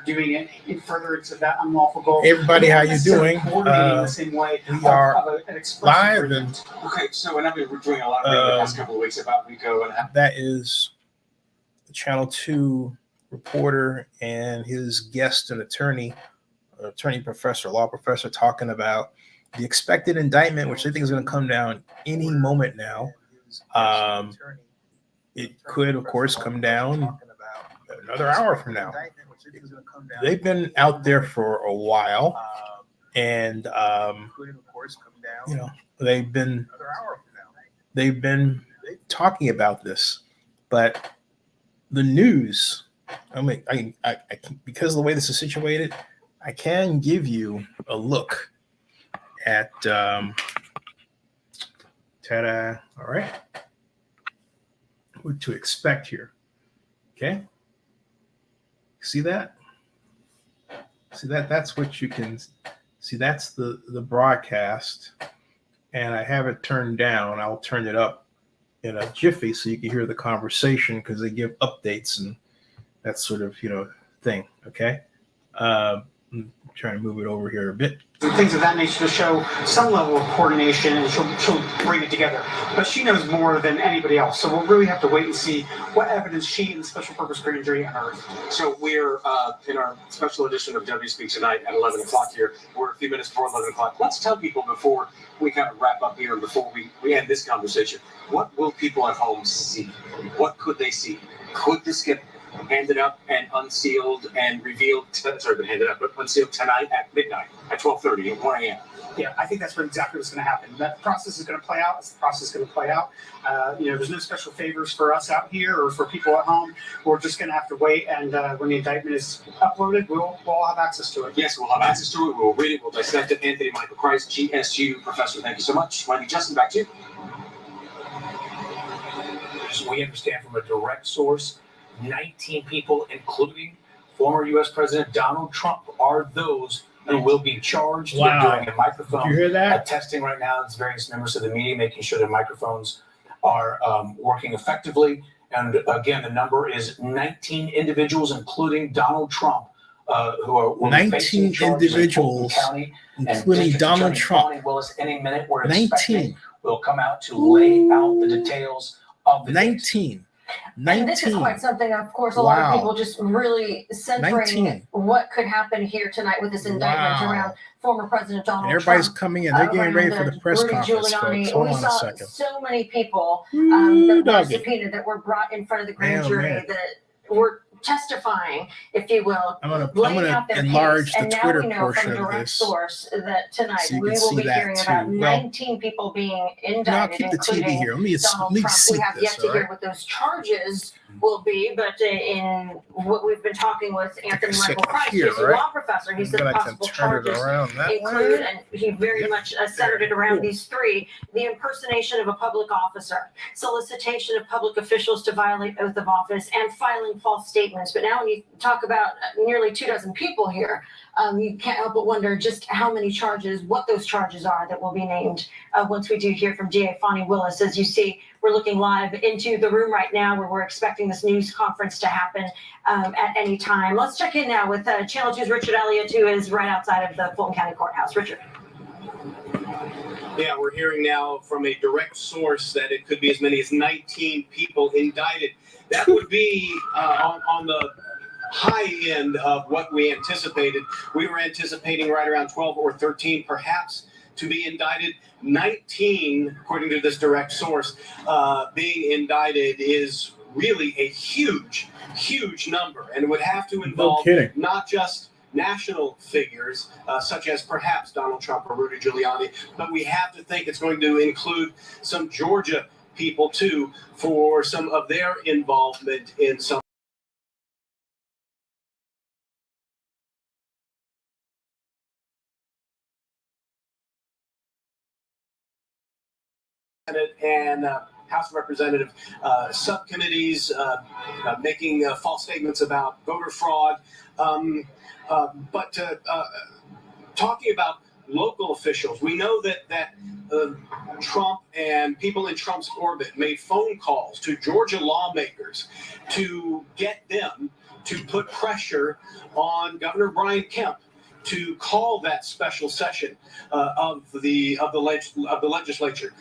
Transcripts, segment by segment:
doing it in furtherance of that unlawful goal. Hey everybody, how you doing? The same way we are an live, and okay. So, and I've been doing a lot of the past couple of weeks about RICO, and that is the Channel 2 reporter and his guest, an attorney professor, law professor, talking about the expected indictment, which I think is going to come down any moment now. It could, of course, come down another hour from now. They've been out there for a while, and you know, they've been talking about this, but the news. I mean, I because of the way this is situated, I can give you a look at ta-da. All right, what to expect here. Okay. See that? See that? That's what you can see. That's the broadcast, and I have it turned down. I'll turn it up in a jiffy so you can hear the conversation, because they give updates and that sort of thing. Okay. I'm trying to move it over here a bit. Things of that nature to show some level of coordination, and she'll bring it together. But she knows more than anybody else, so we'll really have to wait and see what evidence she and the special purpose grand jury unearth. So we're in our special edition of WSpeak tonight at 11 o'clock here. We're a few minutes before 11 o'clock. Let's tell people before we kind of wrap up here and before we end this conversation, what will people at home see? What could they see? Could this get handed up and unsealed and revealed, been handed up, but unsealed tonight at midnight, at 12:30, at 1 a.m. Yeah, I think that's exactly what's going to happen. That process is going to play out. As the process is going to play out, there's no special favors for us out here or for people at home. We're just going to have to wait, and when the indictment is uploaded, we'll all have access to it. Yes, we'll have access to it. We'll read it. We'll dissect it. Anthony Michael Christ, GSU professor, thank you so much. Wendy, Justin, back to you. So we understand from a direct source, 19 people, including former U.S. President Donald Trump, are those who will be charged. Wow. They're doing a microphone Did you hear that? testing right now. It's various members of the media making sure their microphones are working effectively. And again, the number is 19 individuals, including Donald Trump, who are 19 individuals, including Donald Trump. Fani Willis, any minute we're 19 expecting will come out to lay out the details of the 19. And this is quite something, of course, a lot of people just really centering what could happen here tonight with this indictment around former President Donald Trump. Everybody's coming in. They're getting ready for the press conference, folks. Hold on a second. So many people that were subpoenaed, that were brought in front of the grand jury, that were testifying, if you will. I'm gonna enlarge the Twitter portion of direct this. source that tonight so we will be hearing about 19 people being indicted, keep the TV here. Let me Donald Trump. We have yet to hear what those charges will be, but in what we've been talking with Anthony Michael Christ, he's a law professor. He said possible charges include, and he very much centered it around these three: the impersonation of a public officer, solicitation of public officials to violate oath of office, and filing false statements. But now when you talk about nearly 24 people here, you can't help but wonder just how many charges, what those charges are that will be named once we do hear from DA Fani Willis. As you see, we're looking live into the room right now where we're expecting this news conference to happen at any time. Let's check in now with Channel 2's Richard Elliott, who is right outside of the Fulton County Courthouse. Richard. Yeah, we're hearing now from a direct source that it could be as many as 19 people indicted. That would be on the high end of what we anticipated. We were anticipating right around 12 or 13, perhaps, to be indicted. 19, according to this direct source, being indicted is really a huge, huge number, and it would have to involve not just national figures, such as perhaps Donald Trump or Rudy Giuliani, but we have to think it's going to include some Georgia people, too, for some of their involvement in some Senate and House of Representative subcommittees making false statements about voter fraud. But talking about local officials, we know that Trump and people in Trump's orbit made phone calls to Georgia lawmakers to get them to put pressure on Governor Brian Kemp to call that special session of the legislature.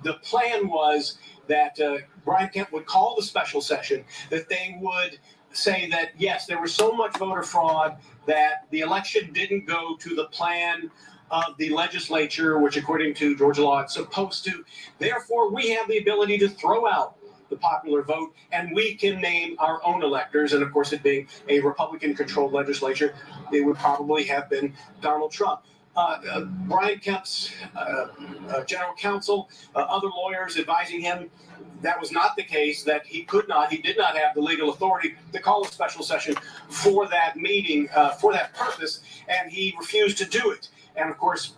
The plan was that Brian Kemp would call the special session, that they would say that, yes, there was so much voter fraud that the election didn't go to the plan of the legislature, which according to Georgia law, it's supposed to. Therefore, we have the ability to throw out the popular vote, and we can name our own electors. And of course, it being a Republican-controlled legislature, it would probably have been Donald Trump. Brian Kemp's general counsel, other lawyers advising him that was not the case, that he did not have the legal authority to call a special session for that meeting, for that purpose, and he refused to do it. And of course,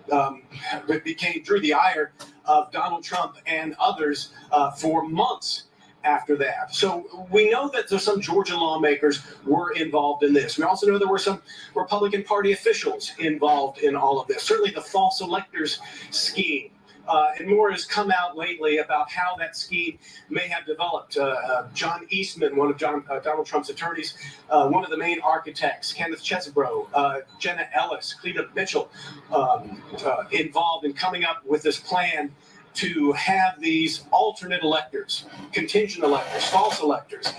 it drew the ire of Donald Trump and others for months after that. So we know that there's some Georgia lawmakers were involved in this. We also know there were some Republican Party officials involved in all of this. Certainly the false electors scheme. And more has come out lately about how that scheme may have developed. John Eastman, one of Donald Trump's attorneys, one of the main architects, Kenneth Chesebro, Jenna Ellis, Cleta Mitchell, involved in coming up with this plan to have these alternate electors, contingent electors, false electors,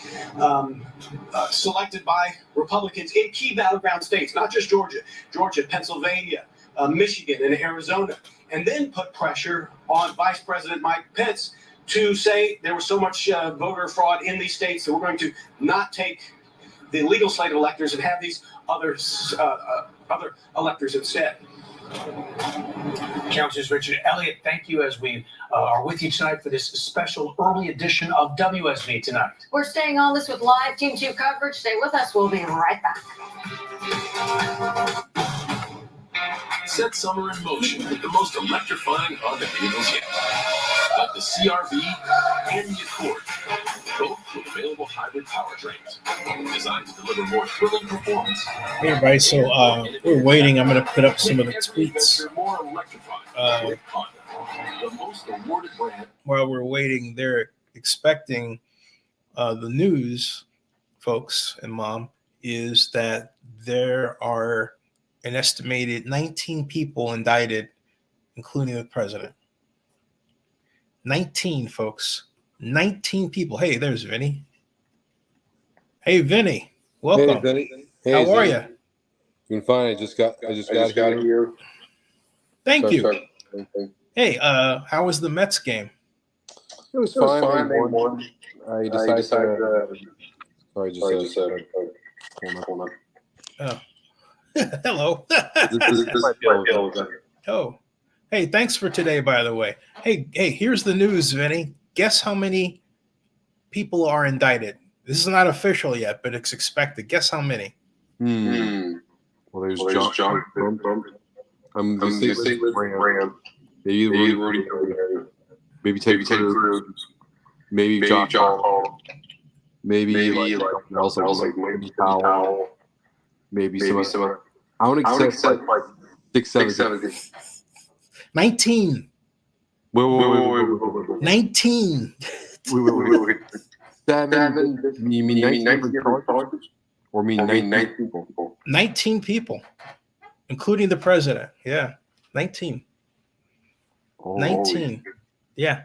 selected by Republicans in key battleground states, not just Georgia, Pennsylvania, Michigan, and Arizona, and then put pressure on Vice President Mike Pence to say there was so much voter fraud in these states that we're going to not take the legal slate of electors and have these other electors instead. Councilors Richard Elliott, thank you as we are with you tonight for this special early edition of WSV Tonight. We're staying on this with live Team 2 coverage. Stay with us. We'll be right back. Set summer in motion with the most electrifying Honda vehicles yet. Like the CR-V and the Accord, both with available hybrid powertrains, designed to deliver more thrilling performance. Hey everybody, so we're waiting. I'm going to put up some of the tweets. The most awarded brand. While we're waiting, they're expecting the news, folks and Mom, is that there are an estimated 19 people indicted, including the president. 19, folks. 19 people. Hey, there's Vinny. Hey, Vinny. Welcome. Hey, Vinny. Hey, how are you? Doing fine. I just got here. Thank you. Hey, how was the Mets game? It was fine. They won. I decided sorry, just hold on. Oh. Hello. Oh. Hey, thanks for today, by the way. Hey, here's the news, Vinny. Guess how many people are indicted? This is not official yet, but it's expected. Guess how many? Well, there's John. Ram. Maybe Rudy. Maybe Ted Cruz. Maybe Josh Hall. Maybe like maybe Powell. Maybe some other. I want to accept like 6, 7. 19. Wait. 19. Wait. 7. You mean 19 charges? Or mean 19 people? 19 people, including the president. Yeah, 19. Oh. 19. Yeah.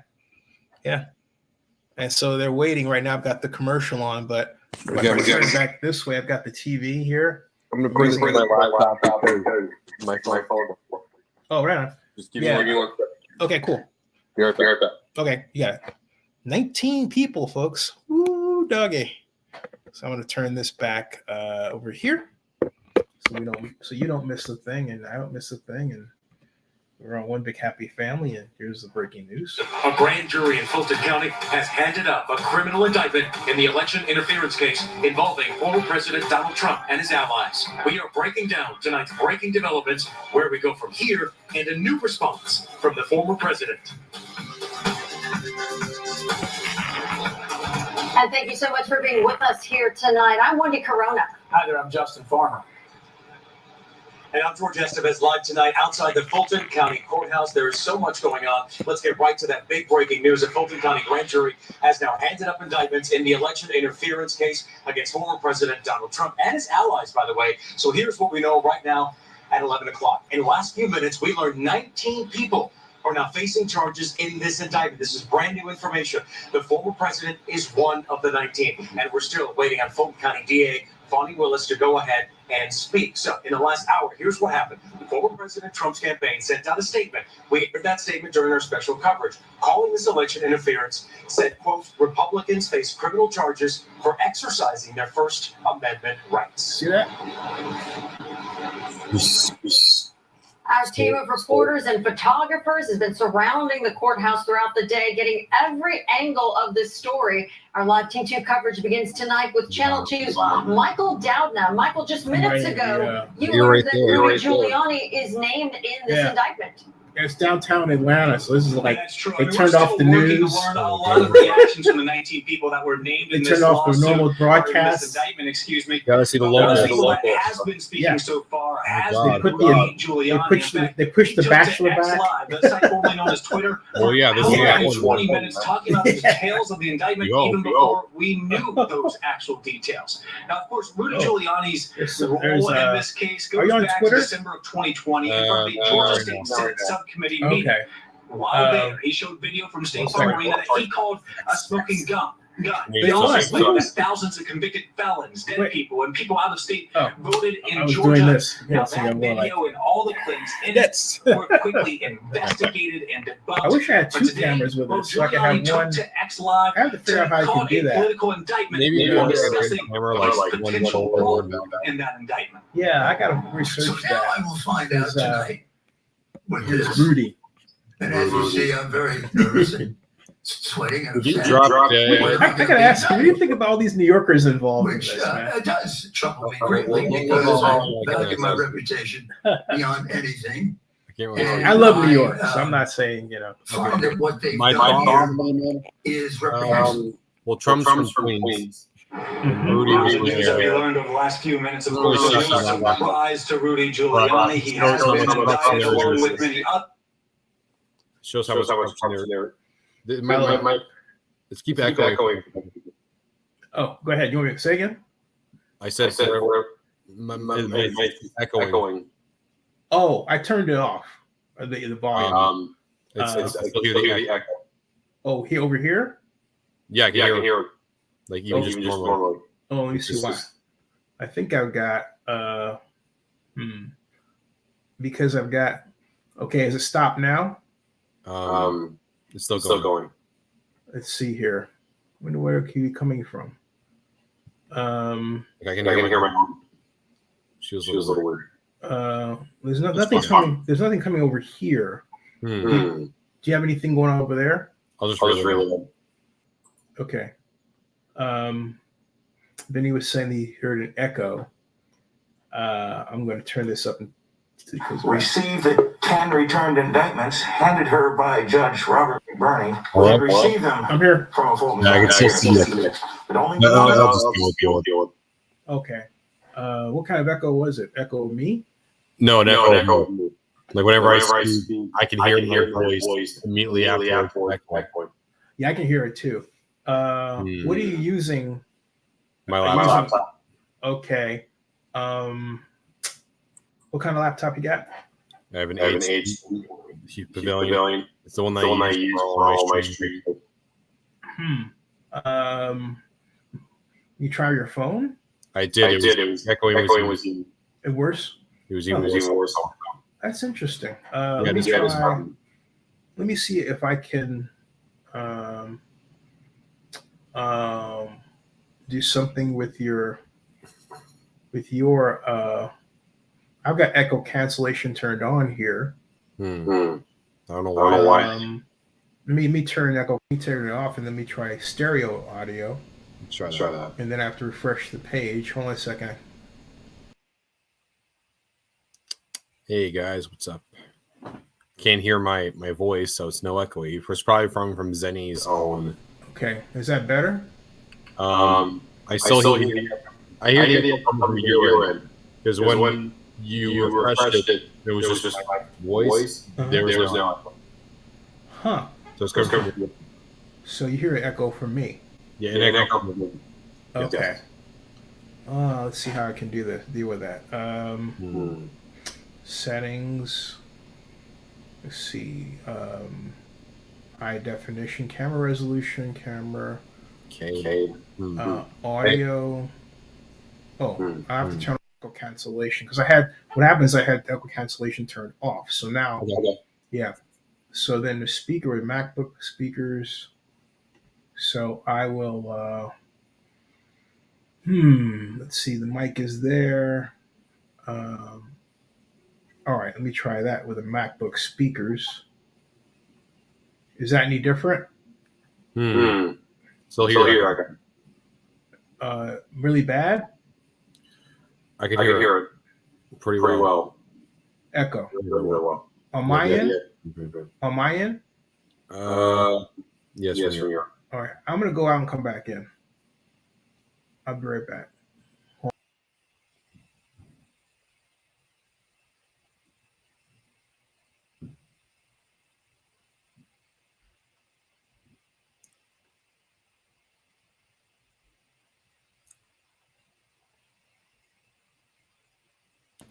And so they're waiting right now. I've got the commercial on, but if I turn back this way, I've got the TV here. I'm going to bring my laptop because my phone. Oh, right on. Just give me 1 second. Okay, cool. Be right back. Okay, you got it. 19 people, folks. Woo, doggy. So I'm going to turn this back over here, so you don't miss a thing, and I don't miss a thing, and we're on one big happy family. And here's the breaking news: a grand jury in Fulton County has handed up a criminal indictment in the election interference case involving former President Donald Trump and his allies. We are breaking down tonight's breaking developments, where we go from here, and a new response from the former president. And thank you so much for being with us here tonight. I'm Wendy Corona. Hi there, I'm Justin Farmer. And I'm George Estevez, live tonight outside the Fulton County Courthouse. There is so much going on. Let's get right to that big breaking news. The Fulton County grand jury has now handed up indictments in the election interference case against former President Donald Trump and his allies, by the way. So here's what we know right now at 11 o'clock. In the last few minutes, we learned 19 people are now facing charges in this indictment. This is brand new information. The former president is one of the 19, and we're still waiting on Fulton County DA Fani Willis to go ahead and speak. So in the last hour, here's what happened. Former President Trump's campaign sent out a statement. We heard that statement during our special coverage, calling this election interference, said, quote, Republicans face criminal charges for exercising their First Amendment rights. See that? Our team of reporters and photographers has been surrounding the courthouse throughout the day, getting every angle of this story. Our live Team 2 coverage begins tonight with Channel 2's Michael Doudna. Michael, just minutes ago, you learned that Rudy Giuliani is named in this indictment. It's downtown Atlanta, so this is like they We're turned still off the working news. to learn a lot of reactions from the 19 people that were named They in turned this off the lawsuit, normal or in this broadcast. indictment, excuse me. Gotta see the One of the logo. people that has been speaking so far has God. been They Rudy Giuliani. They pushed the He took to Bachelor X back. Live, the site formerly known as Twitter. Oh, yeah, this for is hour the and 20 minutes talking about the details of the indictment even before we knew those actual details. Now, of course, Rudy Giuliani's role in this case goes back to December of 2020 in front of the Georgia State Senate subcommittee meeting. Okay. While there, he showed video from State Farm Arena that he called a smoking gun. They also are. that thousands of convicted felons, dead people, and people out of state voted I in was Georgia. doing this. Now Yes, that video and all the clips in That's. it were quickly investigated and debunked. I wish I had But two today, cameras with us so I could Giuliani have took one. to X Live I have to figure out how I call can do a that. political indictment. Maybe and you want discussing a camera his like potential role in that indictment. Yeah, I gotta So research now that. I will find out tonight what Here's this. Rudy. And as you see, I'm very nervous and sweating. And Did you upset. drop I gotta ask you, what do you think about all these New Yorkers involved in Which this, man? it does trouble me greatly because I value my reputation beyond anything. I love New York, so I'm not saying, you know. Find that what they've My done here is reprehensible. well, Trump's from Queens. Rudy was The news that we there. learned over the last few minutes, of Oh, course, yeah. is no surprise to Rudy Giuliani. He has been indicted along with many others. Shows how much there. Let's keep echoing. Oh, go ahead. You want me to say again? I said echoing. Oh, I turned it off. The volume. It's still hear the echo. Oh, he over here? Yeah, I can hear it. Like even just normally. Oh, let me see why. I think I've got because I've got okay, is it stopped now? It's still going. Let's see here. I wonder where it could be coming from. Like I can hear my mom. She was a little weird. There's nothing coming. There's nothing coming over here. Do you have anything going on over there? I'll just really low. Okay. Then he was saying he heard an echo. I'm going to turn this up. Received the 10 returned indictments handed her by Judge Robert McBurney. We received them I'm here. from a Fulton I can County still see it. but only I'll just deal with it. Okay. What kind of echo was it? Echo me? No, an echo. Like whenever I speak, I can hear my voice immediately after echo. Yeah, I can hear it too. What are you using? My laptop. Okay. What kind of laptop you got? I have an HP Pavilion. It's the one I use for all my streams. You try your phone? I did. It was echoing. It worse? It was even worse. That's interesting. Yeah, Let me this guy was try. Let me see if I can do something with your I've got echo cancellation turned on here. I don't know why. Let me turn echo. Let me turn it off, and let me try stereo audio. Let's try that. And then I have to refresh the page. Hold on a second. Hey guys, what's up? Can't hear my voice, so it's no echoey. It's probably from Zenny's own. Okay, is that better? I still hear. I hear the echo from your end. Because you refreshed it. There was just my voice. There was no echo. Huh. So it's coming. So you hear an echo from me. Yeah, an echo. Okay. Let's see how I can deal with that. Settings. Let's see. High definition, camera resolution, camera. Okay. Audio. Oh, I have to turn on echo cancellation because I had echo cancellation turned off. So now, yeah. So then the speaker with MacBook speakers. So I will. Let's see. The mic is there. All right. Let me try that with the MacBook speakers. Is that any different? Still here. Really bad? I can hear it pretty well. Echo. Very well. On my end? On my end? Yes, from here. All right. I'm going to go out and come back in. I'll be right back.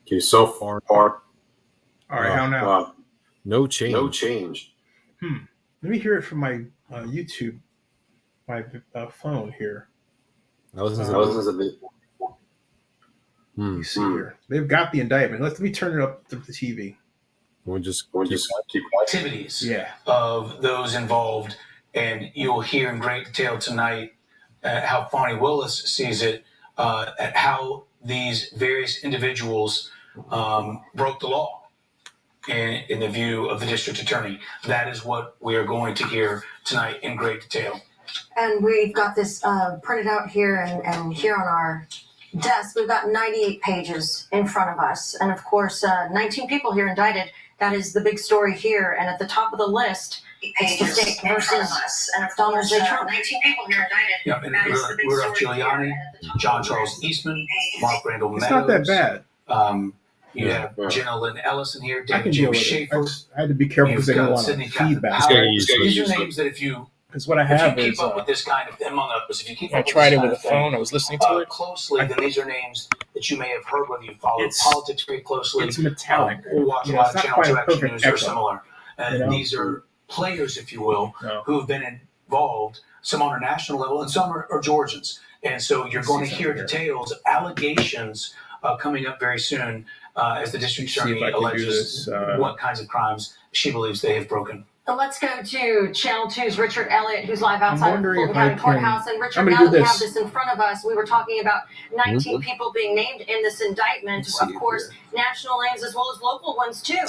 Okay, so far. All right, how now? No change. Let me hear it from my YouTube, my phone here. You see here. They've got the indictment. Let me turn it up to the TV. We'll just keep activities of those involved, and you'll hear in great detail tonight how Fani Willis sees it, at how these various individuals broke the law in the view of the district attorney. That is what we are going to hear tonight in great detail. And we've got this printed out here and here on our desk. We've got 98 pages in front of us. And of course, 19 people here indicted. That is the big story here. And at the top of the list, it's the state versus Donald J. Trump. 19 people here indicted. Yep, and Rudolph Giuliani, John Charles Eastman, Mark Randall Meadows. It's not that bad. You have Jenna Lynn Ellison here, I can David deal James with Schaefer. it. I had to be careful because I didn't want feedback. These are names that if you what I have keep up with this kind of among others, if you keep I up tried it with with a phone. I was listening to it closely, then these are names that you may have heard whether you follow politics very closely. It's metallic. Or watch a Yeah, lot it's of not Channel 2 quite a Action perfect News or echo. similar. And these are players, if you will, No. who have been involved, some on a national level and some are Georgians. And so you're going to hear details, allegations coming up very soon as the district attorney alleges what kinds of crimes she believes they have broken. So let's go to Channel 2's Richard Elliott, who's live outside of Fulton County Courthouse. And Richard, now that we have this in front of us, we were talking about 19 people being named in this indictment. Of course, national names as well as local ones, too.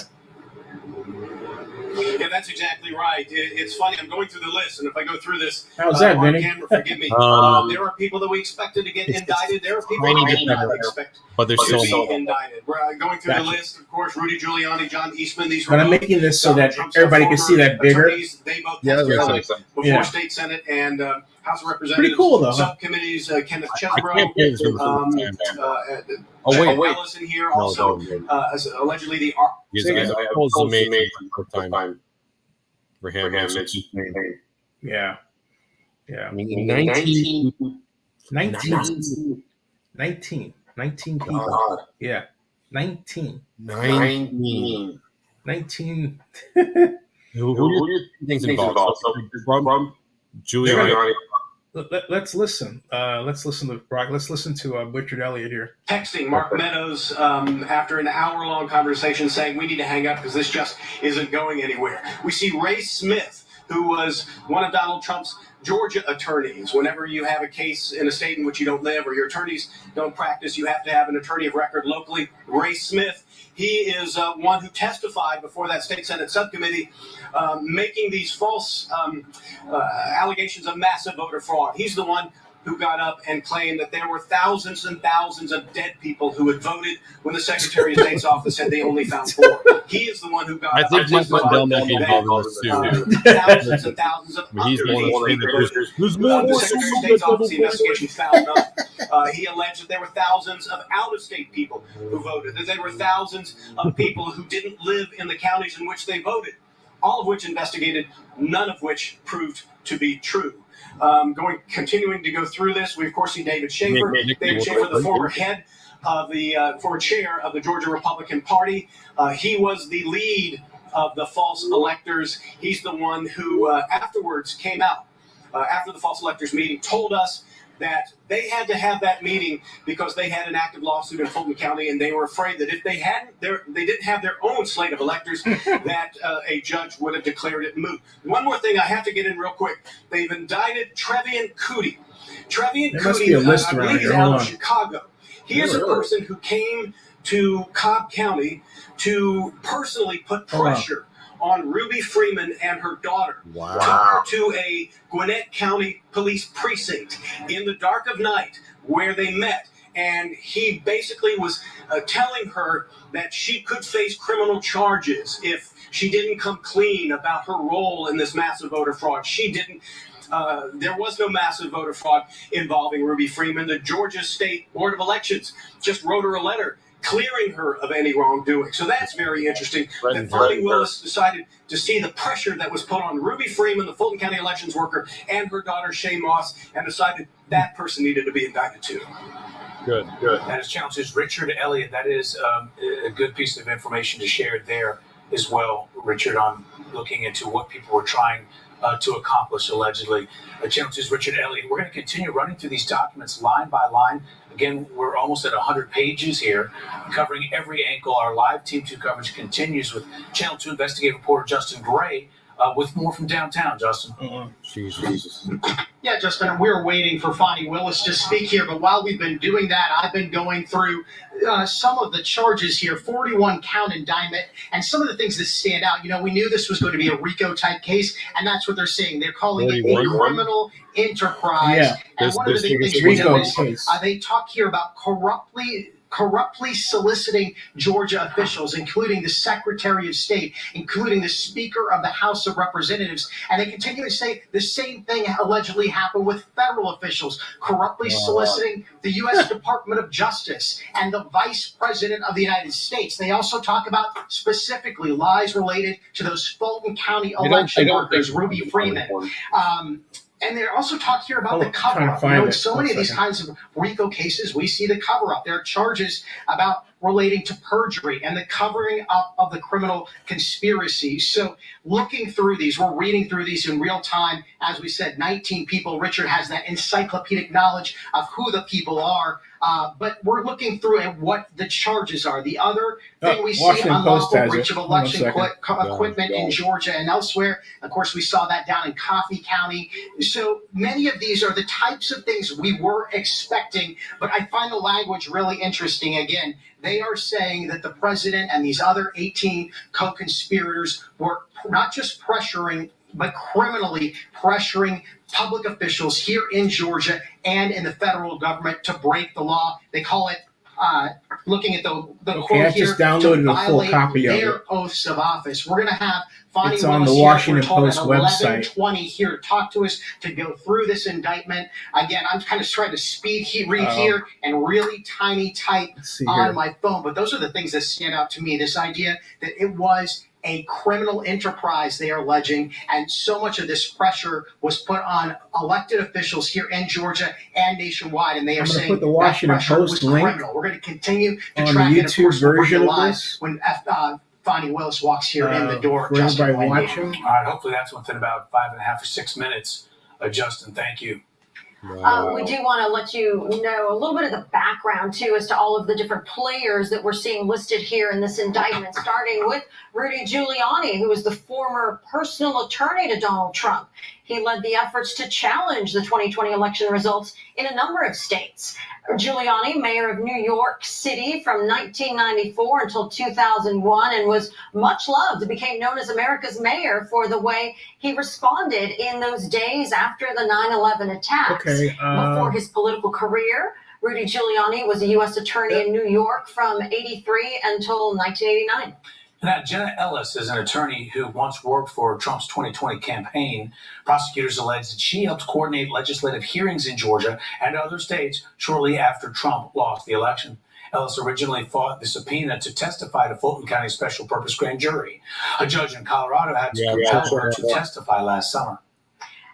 Yeah, that's exactly right. It's funny. I'm going through the list, and if I go through this How's that, on Vinny? camera, forgive me. There are people that we expected to get indicted. There are people that we did not expect but they're to still be indicted. We're going through the list, of course, Rudy Giuliani, John Eastman. These But I'm making this so that everybody can see that bigger. They both testified before State Senate and House of Representatives. Pretty cool, though. Subcommittees, Kenneth Chesbrough, Ellison here, also allegedly the for him. Yeah. I mean, 19 people. Yeah. 19. Who do you think's involved? From Giuliani. Let's listen. Let's listen to Brock. Let's listen to Richard Elliott here. Texting Mark Meadows after an hour-long conversation saying we need to hang up because this just isn't going anywhere. We see Ray Smith, who was one of Donald Trump's Georgia attorneys. Whenever you have a case in a state in which you don't live or your attorneys don't practice, you have to have an attorney of record locally. Ray Smith, he is one who testified before that state Senate subcommittee making these false allegations of massive voter fraud. He's the one who got up and claimed that there were thousands and thousands of dead people who had voted when the Secretary of State's office said they only found 4. He is the one who got up and testified that thousands and thousands of other people voted. The Secretary of State's office, the investigation found none. He alleged that there were thousands of out-of-state people who voted, that there were thousands of people who didn't live in the counties in which they voted, all of which investigated, none of which proved to be true. Continuing to go through this, we of course see David Schaefer. David Schaefer, the former head of the former chair of the Georgia Republican Party. He was the lead of the false electors. He's the one who afterwards came out after the false electors meeting, told us that they had to have that meeting because they had an active lawsuit in Fulton County, and they were afraid that if they didn't have their own slate of electors, that a judge would have declared it moot. One more thing I have to get in real quick. They've indicted Trevian Cootie. Trevian Cootie, I believe, is out of Chicago. He is a person who came to Cobb County to personally put pressure on Ruby Freeman and her daughter. Wow. Took her to a Gwinnett County police precinct in the dark of night where they met. And he basically was telling her that she could face criminal charges if she didn't come clean about her role in this massive voter fraud. She didn't. There was no massive voter fraud involving Ruby Freeman. The Georgia State Board of Elections just wrote her a letter clearing her of any wrongdoing. So that's very interesting that Fani Willis decided to see the pressure that was put on Ruby Freeman, the Fulton County elections worker, and her daughter Shay Moss, and decided that person needed to be indicted too. Good. That is challenges. Richard Elliott, that is a good piece of information to share there as well, Richard, on looking into what people were trying to accomplish allegedly. Challenges Richard Elliott. We're going to continue running through these documents line by line. Again, we're almost at 100 pages here, covering every angle. Our live Team 2 coverage continues with Channel 2 investigative reporter Justin Gray with more from downtown. Justin. Jesus. Yeah, Justin, we're waiting for Fani Willis to speak here, but while we've been doing that, I've been going through some of the charges here, 41 count indictment, and some of the things that stand out. You know, we knew this was going to be a RICO type case, and that's what they're saying. They're calling it a criminal enterprise. Yeah, and one of the big things we know is they talk here about corruptly soliciting Georgia officials, including the Secretary of State, including the Speaker of the House of Representatives. And they continue to say the same thing allegedly happened with federal officials, corruptly soliciting the U.S. Department of Justice and the Vice President of the United States. They also talk about specifically lies related to those Fulton County election workers, Ruby Freeman. And they also talk here about the cover-up. You know, so many of these kinds of RICO cases, we see the cover-up. There are charges about relating to perjury and the covering up of the criminal conspiracy. So looking through these, we're reading through these in real time. As we said, 19 people. Richard has that encyclopedic knowledge of who the people are. But we're looking through at what the charges are. The other thing we see, unlawful breach of election equipment in Georgia and elsewhere. Of course, we saw that down in Coffee County. So many of these are the types of things we were expecting, but I find the language really interesting. Again, they are saying that the president and these other 18 co-conspirators were not just pressuring, but criminally pressuring public officials here in Georgia and in the federal government to break the law. They call it, looking at the quote here, to violate their oaths of office. We're going to have Fani Willis on the Washington Post website. 11:20 here to talk to us, to go through this indictment. Again, I'm kind of trying to read here and really tiny type on my phone. But those are the things that stand out to me. This idea that it was a criminal enterprise, they are alleging, and so much of this pressure was put on elected officials here in Georgia and nationwide, and they are saying put the Washington Post link criminal. We're going to continue to on track the it. Of course, YouTube we'll bring version it of live this when Fani Willis walks here in the door. for everybody watching. All right, hopefully that's within about 5.5 or 6 minutes. Justin, thank you. We do want to let you know a little bit of the background, too, as to all of the different players that we're seeing listed here in this indictment, starting with Rudy Giuliani, who is the former personal attorney to Donald Trump. He led the efforts to challenge the 2020 election results in a number of states. Giuliani, mayor of New York City from 1994 until 2001, and was much loved, became known as America's mayor for the way he responded in those days after the 9/11 attacks. Before his political career, Rudy Giuliani was a U.S. attorney in New York from 83 until 1989. Now, Jenna Ellis is an attorney who once worked for Trump's 2020 campaign. Prosecutors allege that she helped coordinate legislative hearings in Georgia and other states shortly after Trump lost the election. Ellis originally fought the subpoena to testify to Fulton County Special Purpose Grand Jury. A judge in Colorado had to compel her to testify last summer.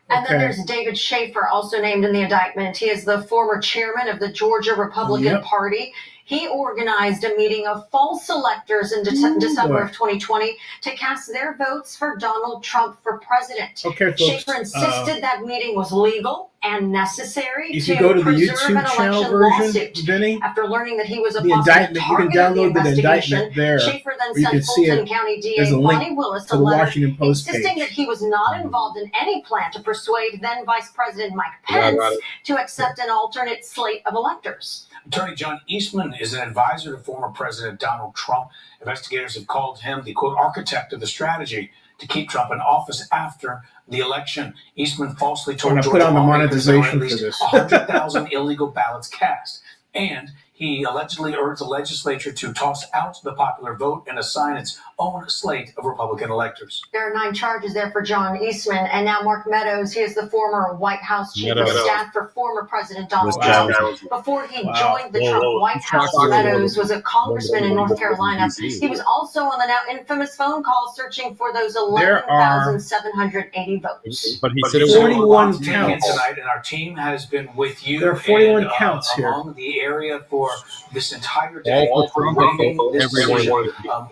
And then there's David Schaefer, also named in the indictment. He is the former chairman of the Georgia Republican Party. He organized a meeting of false electors in December of 2020 to cast their votes for Donald Trump for president. Schaefer insisted that meeting was legal and necessary if to you go to the preserve YouTube an channel election version, lawsuit. Vinny, After learning that he was a the possible indictment, you can target of the download the investigation, indictment there. Schaefer then Where you can sent see Fulton it. County DA There's a link Fani Willis to a the letter Washington Post insisting page. that he was not involved in any plan to persuade then Vice President Mike Pence to accept an alternate slate of electors. Attorney John Eastman is an advisor to former President Donald Trump. Investigators have called him the, quote, architect of the strategy to keep Trump in office after the election. Eastman falsely told I'm gonna Georgia put on the lawmakers there were monetization at for least this. 100,000 illegal ballots cast. And he allegedly urged the legislature to toss out the popular vote and assign its own slate of Republican electors. There are 9 charges there for John Eastman. And now Mark Meadows, he is the former White House chief of staff for former President Donald Trump. Before he joined the Trump White House, Meadows was a congressman in North Carolina. He was also on the now infamous phone call searching for those 11,780 votes. But he said it was 41 counts counts. tonight, and our team has been with you. There are 41 and, counts here. Along the area for this entire day,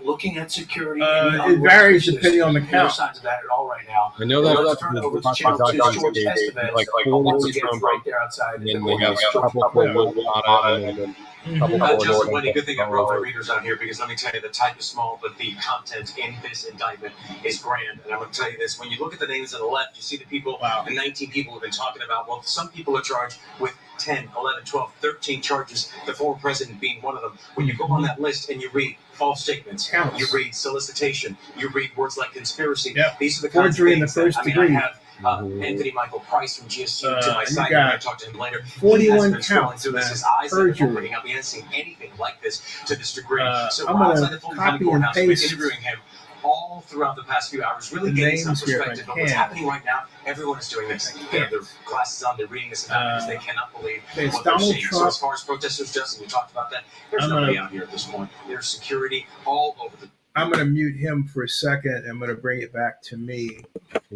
looking at security. It varies depending on the No count. signs of that at all right now. I know that Let's turn it over to Channel 2's George Estevez. like Once 4 again, Trump, right there outside. and then they have a couple for Nevada, and then a couple for Justin, North Wendy, good thing I brought my Carolina. readers on here because let me tell you, the type is small, but the content in this indictment is grand. And I'm going to tell you this, when you look at the names on the left, you see the people, the 19 people we've been talking about. Well, some people are charged with 10, 11, 12, 13 charges, the former president being one of them. When you go on that list and you read false statements, you read solicitation, you read words like conspiracy, these are the kinds of Forgery in the things first that, degree. I have Anthony Michael Price from GSU to my side. you I'm going got to talk to him later. 41 he has been scrolling counts, through this. man. His eyes have been Perjury. opening up. He hasn't seen anything like this to this degree. So I'm we're gonna outside the Fulton County copy and Courthouse. We've been paste interviewing him all throughout the past few hours, really the getting some names here if I perspective of what's can. happening right now. Everyone is doing this. They have their glasses on, they're reading this because they cannot believe it's what they're Donald seeing. So Trump. as far as protesters, Justin, we talked about that. There's I'm nobody gonna- out here at this point. There's security all over the I'm going to mute him for a second. I'm going to bring it back to me.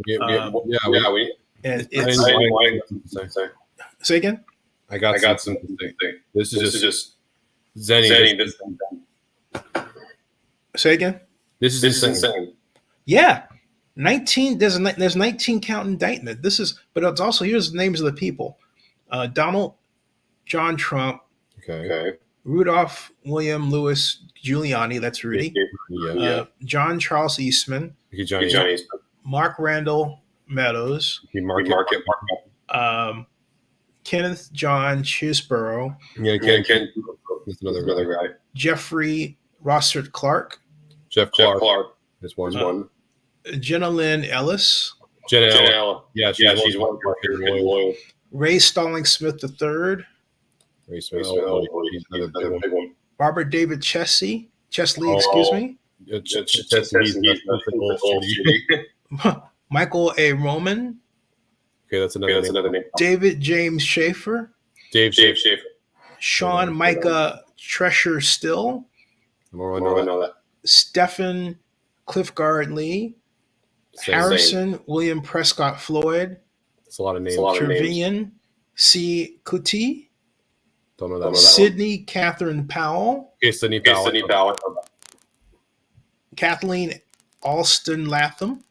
We And I it's, say again? I got some. This is just Zenny. Say again? This is insane. Yeah. 19, there's 19 count indictment. This is, but it's also, here's the names of the people. Donald John Trump. Okay. Rudolph William Louis Giuliani, that's Rudy. Yeah. John Charles Eastman. Johnny. Mark Randall Meadows. Mark it. Kenneth John Chisborough. Yeah, Ken. That's another guy. Jeffrey Rossert Clark. Jeff Clark. That's one. Jenna Lynn Ellis. Jenna Ellen. Yeah, she's one. Loyal. Ray Stalling Smith III. He's another big one. Barbara David Chesley, excuse me. Michael A. Roman. Okay, that's another name. David James Schaefer. Dave Schaefer. Sean Micah Tresher Still. I know that. Stephen Cliffgard Lee. Harrison William Prescott Floyd. It's a lot of names. Trevian C. Kuti. Don't know that. Sydney Catherine Powell. Okay, Sydney Powell. Kathleen Alston Latham.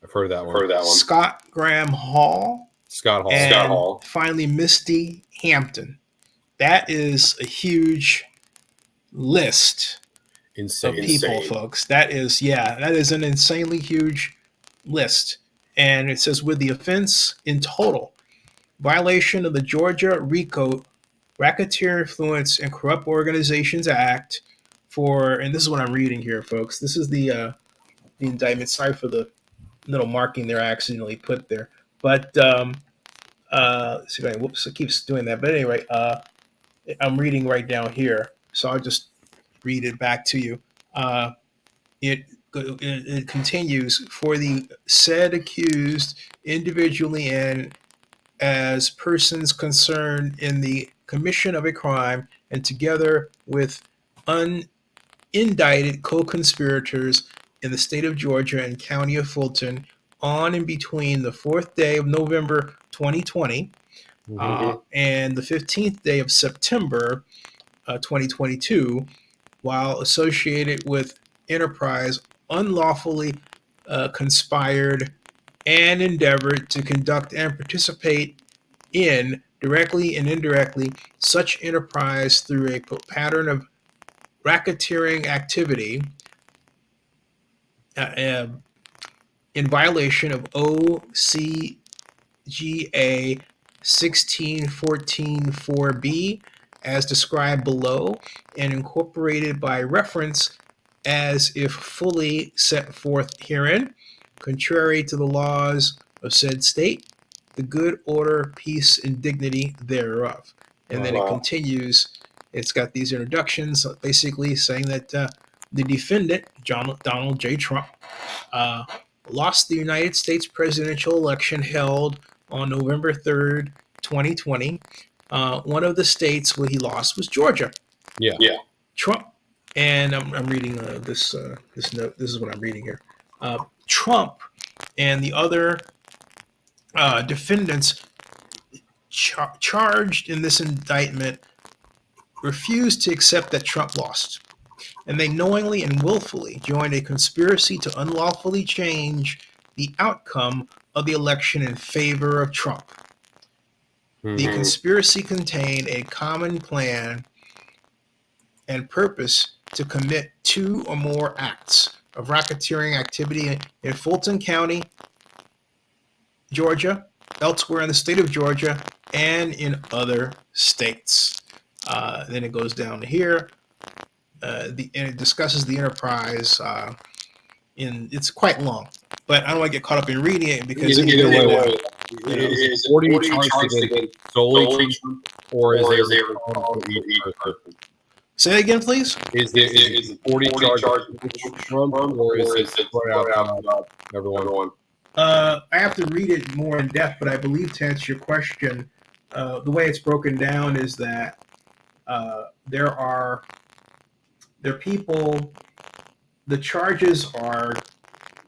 I've heard that one. Scott Graham Hall. Scott Hall. And finally, Misty Hampton. That is a huge list of people, folks. That is an insanely huge list. And it says, with the offense in total, violation of the Georgia RICO Racketeer Influence and Corrupt Organizations Act for, and this is what I'm reading here, folks. This is the indictment. Sorry for the little marking there I accidentally put there. But see, whoops, it keeps doing that. But anyway, I'm reading right down here, so I'll just read it back to you. It continues, for the said accused individually and as persons concerned in the commission of a crime and together with unindicted co-conspirators in the state of Georgia and county on and between the 4th day of November 2020 and the 15th day of September 2022, while associated with enterprise unlawfully conspired and endeavored to conduct and participate in, directly and indirectly, such enterprise through a pattern of racketeering activity in violation of OCGA 1614-4B as described below and incorporated by reference as if fully set forth herein, contrary to the laws of said state, the good order, peace, and dignity thereof. And then it continues. It's got these introductions basically saying that the defendant, Donald J. Trump, lost the United States presidential election held on November 3rd, 2020. One of the states where he lost was Georgia. Yeah. Trump, and I'm reading this note. This is what I'm reading here. Trump and the other defendants charged in this indictment refused to accept that Trump lost, and they knowingly and willfully joined a conspiracy to unlawfully change the outcome of the election in favor of Trump. The conspiracy contained a common plan and purpose to commit 2 or more acts of racketeering activity in Fulton County, Georgia, elsewhere in the state of Georgia, and in other states. Then it goes down to here, and it discusses the enterprise. It's quite long, but I don't want to get caught up in reading it because Is 40 charged against solely Trump, or is there for each person? Say that again, please. Is it 40 charged against Trump, or is it spread out everyone? I have to read it more in depth, but I believe to answer your question, the way it's broken down is that there are people. The charges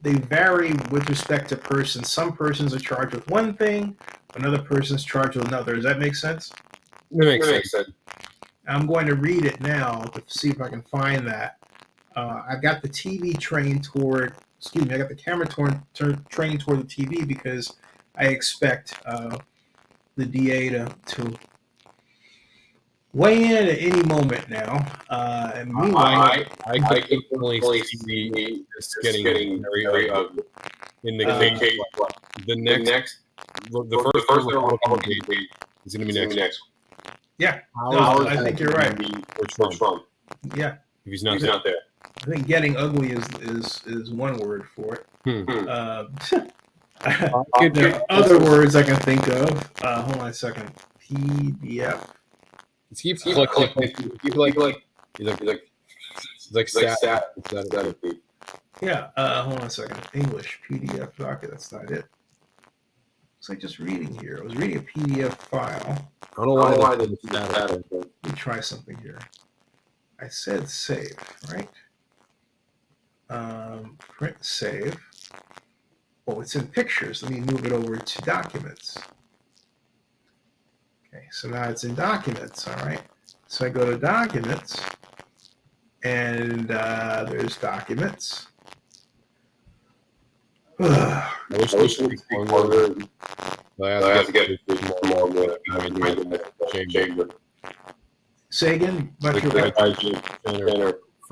they vary with respect to persons. Some persons are charged with one thing, another person's charged with another. Does that make sense? That makes sense. I'm going to read it now to see if I can find that. I got the TV trained toward. Excuse me. I got the camera trained toward the TV because I expect the DA to weigh in at any moment now. And meanwhile, I can only see this getting very in the case. The first Republican debate is going to be next. Yeah, no, I think you're right. For Trump. Yeah, if he's not there. I think getting ugly is one word for it. There are other words I can think of. Hold on a second. PDF. He's like stat. Yeah. Hold on a second. English PDF docket. That's not it. It's like just reading here. I was reading a PDF file. I don't know why they that. Let me try something here. I said save, right? Print save. Oh, it's in pictures. Let me move it over to documents. Okay, so now it's in documents. All right. So I go to documents, and there's documents. I wish this would be longer. I have to get it more chamber. Say again. For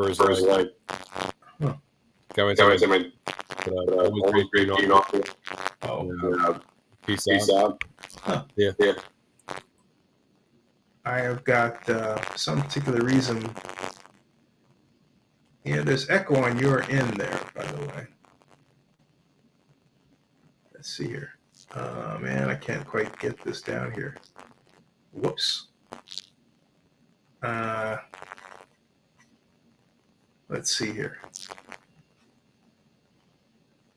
his life. Comments I was great being on here. Oh, Peace out. Huh. Yeah. I have got some particular reason. Yeah, there's echo on your end there, by the way. Let's see here. Man, I can't quite get this down here. Whoops. Let's see here.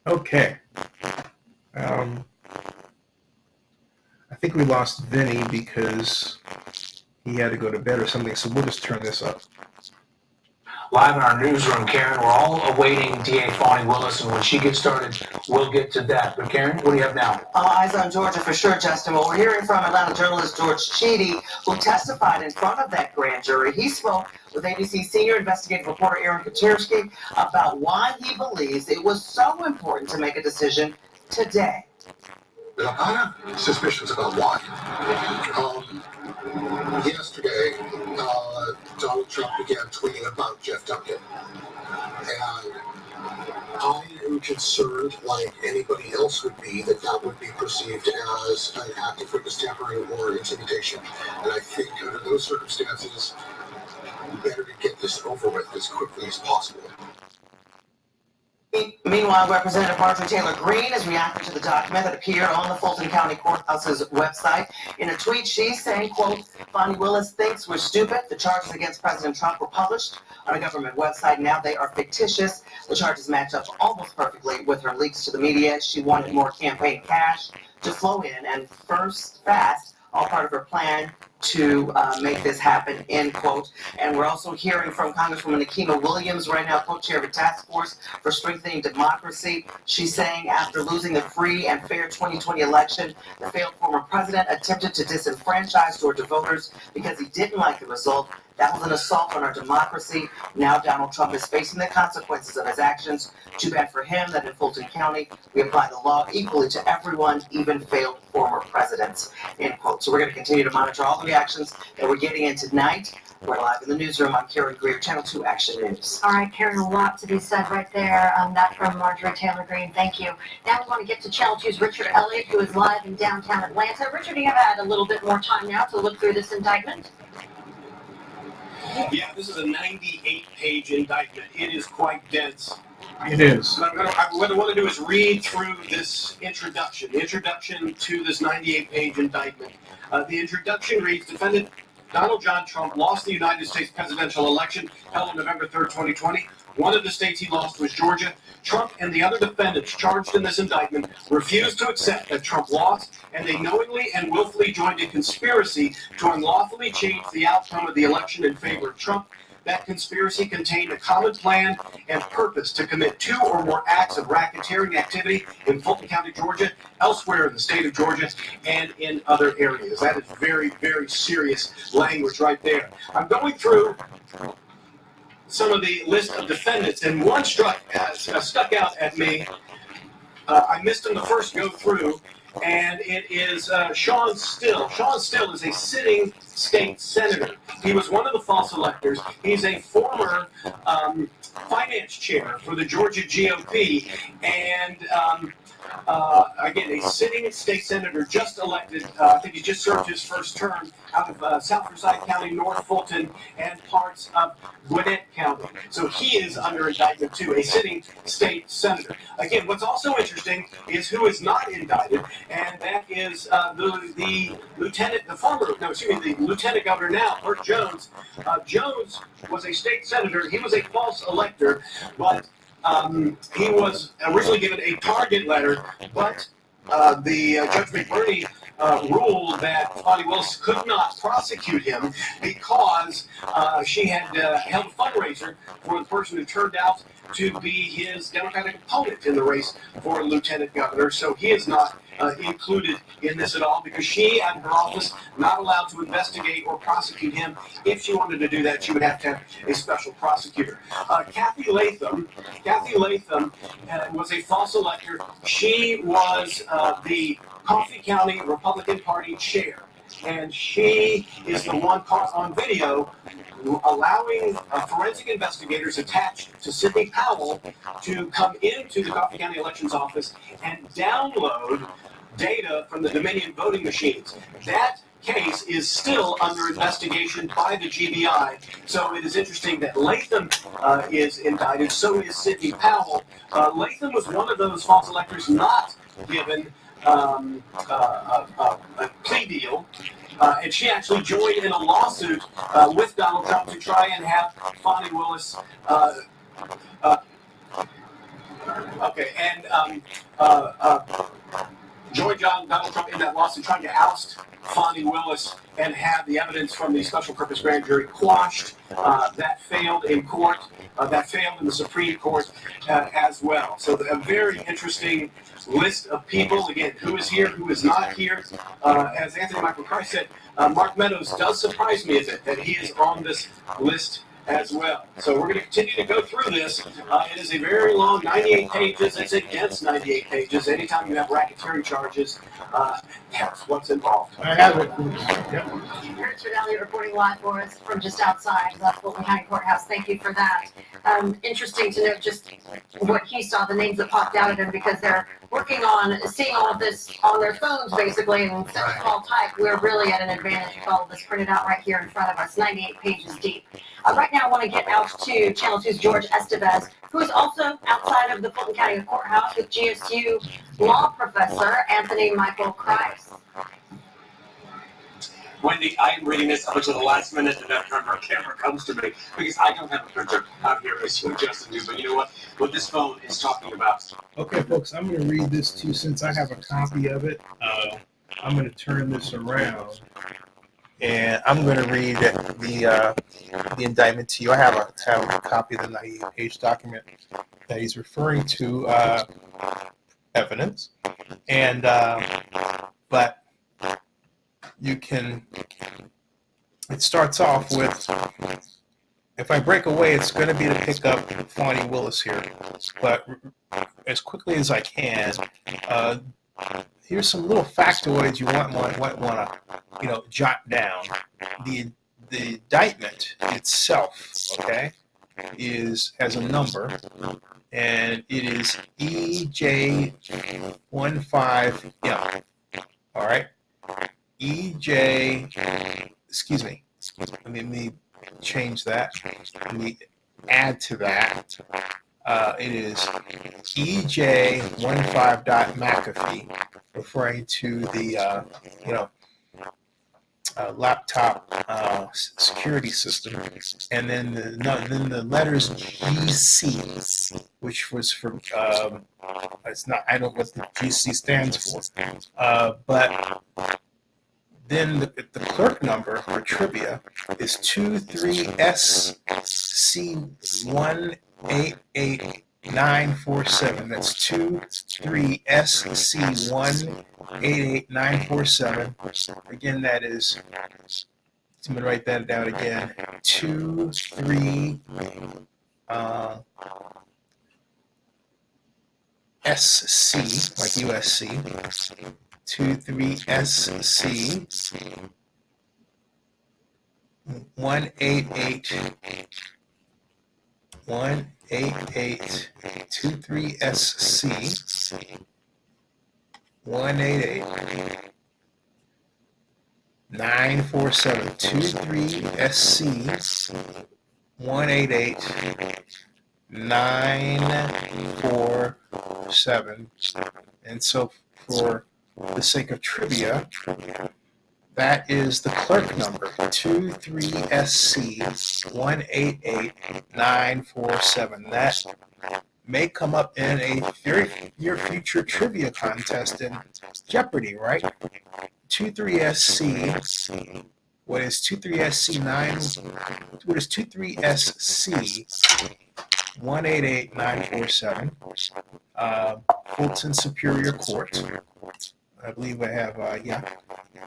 Okay. I think we lost Vinny because he had to go to bed or something, so we'll just turn this up. Live in our newsroom, Karen, we're all awaiting DA Fani Willis, and when she gets started, we'll get to that. But Karen, what do you have now? Eyes on Georgia for sure, Justin. Well, we're hearing from Atlanta journalist George Cheedy, who testified in front of that grand jury. He spoke with ABC senior investigative reporter Aaron Kaczynski about why he believes it was so important to make a decision today. I have suspicions about why. Yesterday, Donald Trump began tweeting about Jeff Duncan. And I am concerned, like anybody else would be, that would be perceived as an act of witness tampering or intimidation. And I think under those circumstances, better to get this over with as quickly as possible. Meanwhile, Representative Marjorie Taylor Greene is reacting to the document that appeared on the Fulton County Courthouse's website. In a tweet, she's saying, quote, Fani Willis thinks we're stupid. The charges against President Trump were published on a government website. Now they are fictitious. The charges match up almost perfectly with her leaks to the media. She wanted more campaign cash to flow in and fast, all part of her plan to make this happen, end quote. And we're also hearing from Congresswoman Nikema Williams right now, co-chair of a task force for strengthening democracy. She's saying after losing the free and fair 2020 election, the failed former president attempted to disenfranchise Georgia voters because he didn't like the result. That was an assault on our democracy. Now Donald Trump is facing the consequences of his actions. Too bad for him that in Fulton County, we apply the law equally to everyone, even failed former presidents, end quote. So we're going to continue to monitor all the reactions that we're getting in tonight. We're live in the newsroom. I'm Karen Greer, Channel 2 Action News. All right, Karen, a lot to be said right there. That from Marjorie Taylor Greene. Thank you. Now we want to get to Channel 2's Richard Elliott, who is live in downtown Atlanta. Richard, you have had a little bit more time now to look through this indictment. Yeah, this is a 98-page indictment. It is quite dense. It is. What I want to do is read through this introduction. The introduction to this 98-page indictment. The introduction reads, Defendant Donald John Trump lost the United States presidential election held on November 3rd, 2020. One of the states he lost was Georgia. Trump and the other defendants charged in this indictment refused to accept that Trump lost, and they knowingly and willfully joined a conspiracy to unlawfully change the outcome of the election in favor of Trump. That conspiracy contained a common plan and purpose to commit 2 or more acts of racketeering activity in Fulton County, Georgia, elsewhere in the state of Georgia, and in other areas. That is very, very serious language right there. I'm going through some of the list of defendants, and one stuck out at me. I missed him the first go through, and it is Sean Still. Sean Still is a sitting state senator. He was one of the false electors. He's a former finance chair for the Georgia GOP, and again, a sitting state senator just elected. I think he just served his first term out of South Forsyth County, North Fulton, and parts of Gwinnett County. So he is under indictment too, a sitting state senator. Again, what's also interesting is who is not indicted, and that is the lieutenant governor now, Burt Jones. Jones was a state senator. He was a false elector, but he was originally given a target letter, but the Judge McBurney ruled that Fani Willis could not prosecute him because she had held a fundraiser for the person who turned out to be his Democratic opponent in the race for lieutenant governor. So he is not included in this at all because she and her office not allowed to investigate or prosecute him. If she wanted to do that, she would have to have a special prosecutor. Kathy Latham was a false elector. She was the Coffee County Republican Party chair, and she is the one caught on video allowing forensic investigators attached to Sidney Powell to come into the Coffee County Elections Office and download data from the Dominion voting machines. That case is still under investigation by the GBI. So it is interesting that Latham is indicted, so is Sidney Powell. Latham was one of those false electors not given a plea deal. And she actually joined in a lawsuit with Donald Trump to try and have Fani Willis. Joined Donald Trump in that lawsuit trying to oust Fani Willis and have the evidence from the special purpose grand jury quashed. That failed in court. That failed in the Supreme Court as well. So a very interesting list of people. Again, who is here, who is not here. As Anthony Michael Christ said, Mark Meadows does surprise me a bit that he is on this list as well. So we're going to continue to go through this. It is a very long 98 pages. It's against 98 pages. Anytime you have racketeering charges, that's what's involved. I have it. Yep. Richard Elliott reporting live for us from just outside the Fulton County Courthouse. Thank you for that. Interesting to note just what he saw, the names that popped out at him, because they're working on seeing all of this on their phones basically in such small type. We're really at an advantage with all of this printed out right here in front of us, 98 pages deep. Right now I want to get out to Channel 2's George Estevez, who is also outside of the Fulton County Courthouse with GSU law professor Anthony Michael Christ. Wendy, I am reading this up until the last minute and that our camera comes to me because I don't have a printer out here as you and Justin do. But you know what this phone is talking about. Okay, folks, I'm going to read this to you since I have a copy of it. I'm going to turn this around, and I'm going to read the indictment to you. I have a copy of the 98-page document that he's referring to, evidence, and but you can. It starts off with, if I break away, it's going to be to pick up Fani Willis here, but as quickly as I can. Here's some little factoids you might want to, jot down. The indictment itself, okay, has a number, and it is EJ15. Yeah. All right. Excuse me. Let me change that. Let me add to that. It is EJ15.McAfee, referring to the laptop security system, and then the letters GC, which was for it's not, I don't know what the GC stands for, but then the clerk number for trivia is 23SC188947. That's 23SC188947. Again, that is, I'm going to write that down again. 23 SC, like USC. 23SC 188 23SC 188 947 23SC 188 947. And so for the sake of trivia, that is the clerk number, 23SC188947. That may come up in a very near future trivia contest in Jeopardy, right? 23SC, what is 23SC9? What is 23SC 188947? Fulton Superior Court. I believe I have,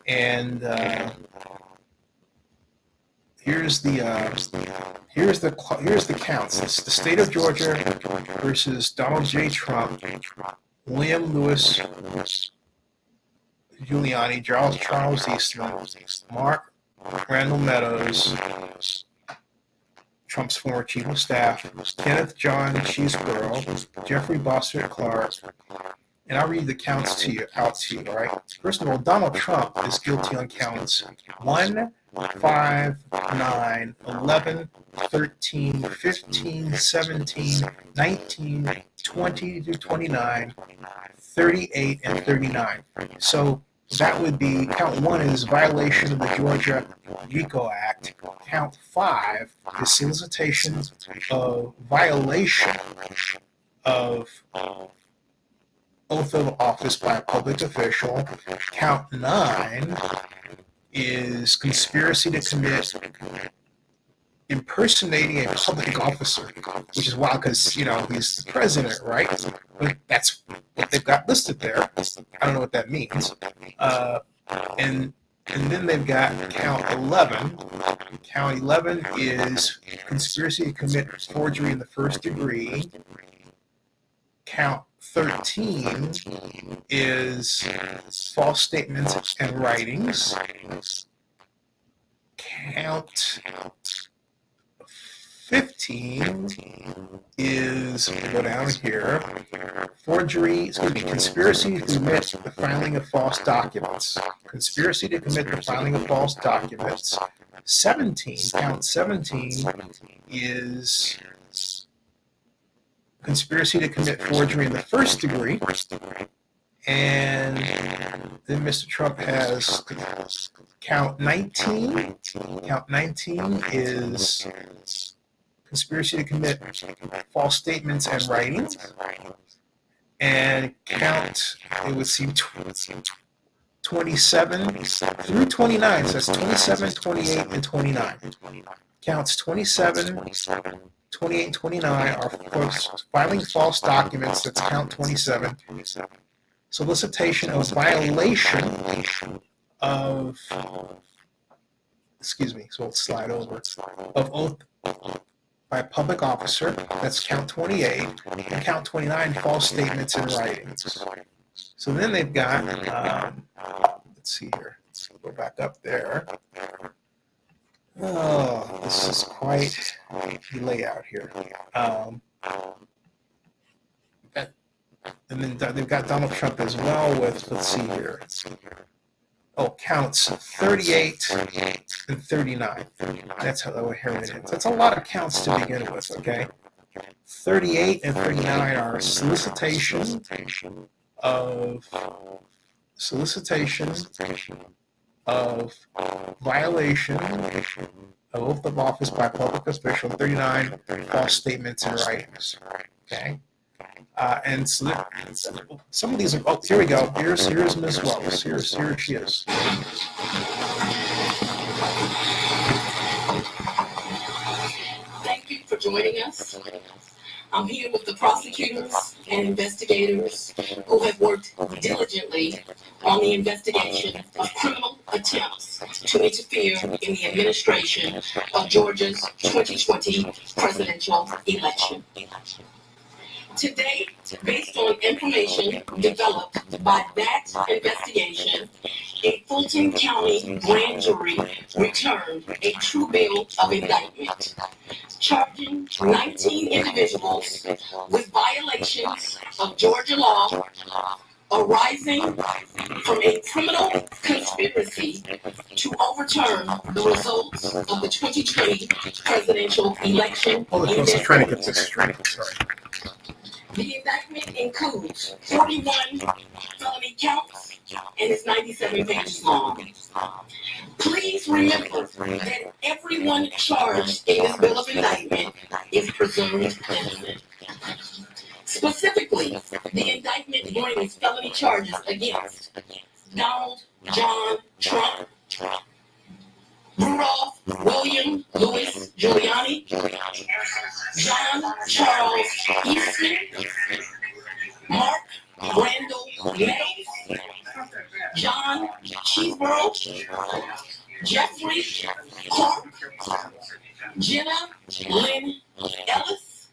and here's the counts. It's the state of Georgia versus Donald J. Trump, William Lewis Giuliani, Charles Eastman, Mark Randall Meadows, Trump's former chief of staff, Kenneth John Cheeseborough, Jeffrey Bossert Clark, and I'll read the counts out to you, all right? First of all, Donald Trump is guilty on counts 1, 5, 9, 11, 13, 15, 17, 19, 20 to 29, 38, and 39. So that would be, count 1 is violation of the Georgia RICO Act. Count 5 is solicitation of violation of oath of office by a public official. Count 9 is conspiracy to commit impersonating a public officer, which is wild because, you know, he's the president, right? But that's what they've got listed there. I don't know what that means. And then they've got count 11. Count 11 is conspiracy to commit forgery in the first degree. Count 13 is false statements and writings. Count 15 is, go down here, forgery, conspiracy to commit the filing of false documents. Conspiracy to commit the filing of false documents. 17, count 17 is conspiracy to commit forgery in the first degree. And then Mr. Trump has count 19. Count 19 is conspiracy to commit false statements and writings. And count, it would seem 27 through 29. So that's 27, 28, and 29. Counts 27, 28, and 29 are filing false documents. That's count 27. Solicitation of violation of, so let's slide over, of oath by a public officer. That's count 28. And count 29, false statements in writing. So then they've got, let's see here. Let's go back up there. Oh, this is quite the layout here. And then they've got Donald Trump as well with, let's see here. Oh, counts 38 and 39. That's how we're hearing it. That's a lot of counts to begin with, okay? 38 and 39 are solicitation of violation of oath of office by a public official. 39, false statements and writings. Okay? And so some of these are, oh, here we go. Here's Ms. Wells. Here she is. Thank you for joining us. I'm here with the prosecutors and investigators who have worked diligently on the investigation of criminal attempts to interfere in the administration of Georgia's 2020 presidential election. To date, based on information developed by that investigation, a Fulton County grand jury returned a true bill of indictment, charging 19 individuals with violations of Georgia law arising from a criminal conspiracy to overturn the results of the 2020 presidential election. Hold on, I'm trying to get this straight. Sorry. The indictment includes 41 felony counts and is 97 pages long. Please remember that everyone charged in this bill of indictment is presumed innocent. Specifically, the indictment brings felony charges against Donald John Trump, Rudolph William Louis Giuliani, John Charles Eastman, Mark Randall Meadows, John Cheeseborough, Jeffrey Clark, Jenna Lynn Ellis,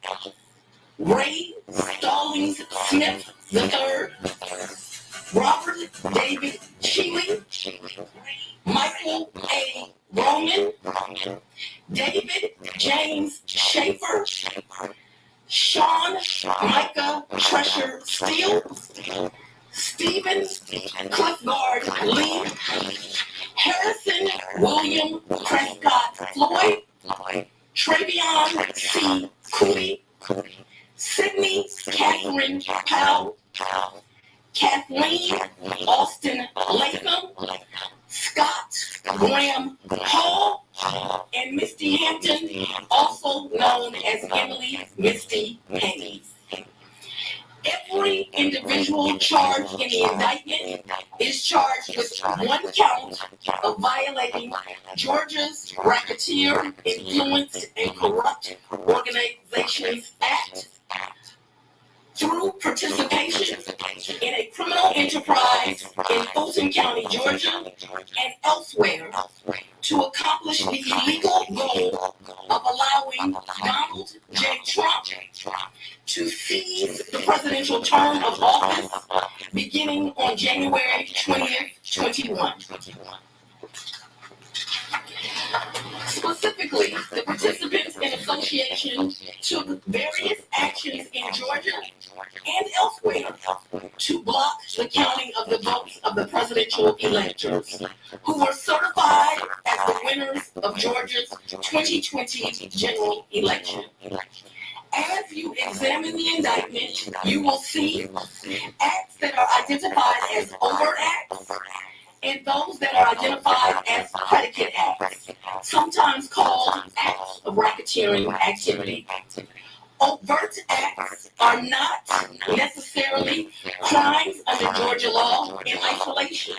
Ray Stallings Smith III, Robert David Shealy, Michael A. Roman, David James Micah Treasure Steele, Stephen Cliffguard Lee, Harrison William Prescott Floyd, Travion C. Cooley, Sydney Catherine Powell, Kathleen Austin Latham, Scott Graham Hall, and Misty Hampton, also known as Emily Misty Hayes. Every individual charged in the indictment is charged with one count of violating Georgia's Racketeer, Influenced, and Corrupt Organizations Act through participation in a criminal enterprise in Fulton County, Georgia, and elsewhere to accomplish the illegal goal of allowing Donald J. Trump to seize the presidential term of office beginning on January 20th, 21. Specifically, the participants in association took various actions in Georgia and elsewhere to block the counting of the votes of the presidential electors who were certified as the winners of Georgia's 2020 general election. As you examine the indictment, you will see acts that are identified as overt acts and those that are identified as predicate acts, sometimes called acts of racketeering activity. Overt acts are not necessarily crimes under Georgia law in isolation,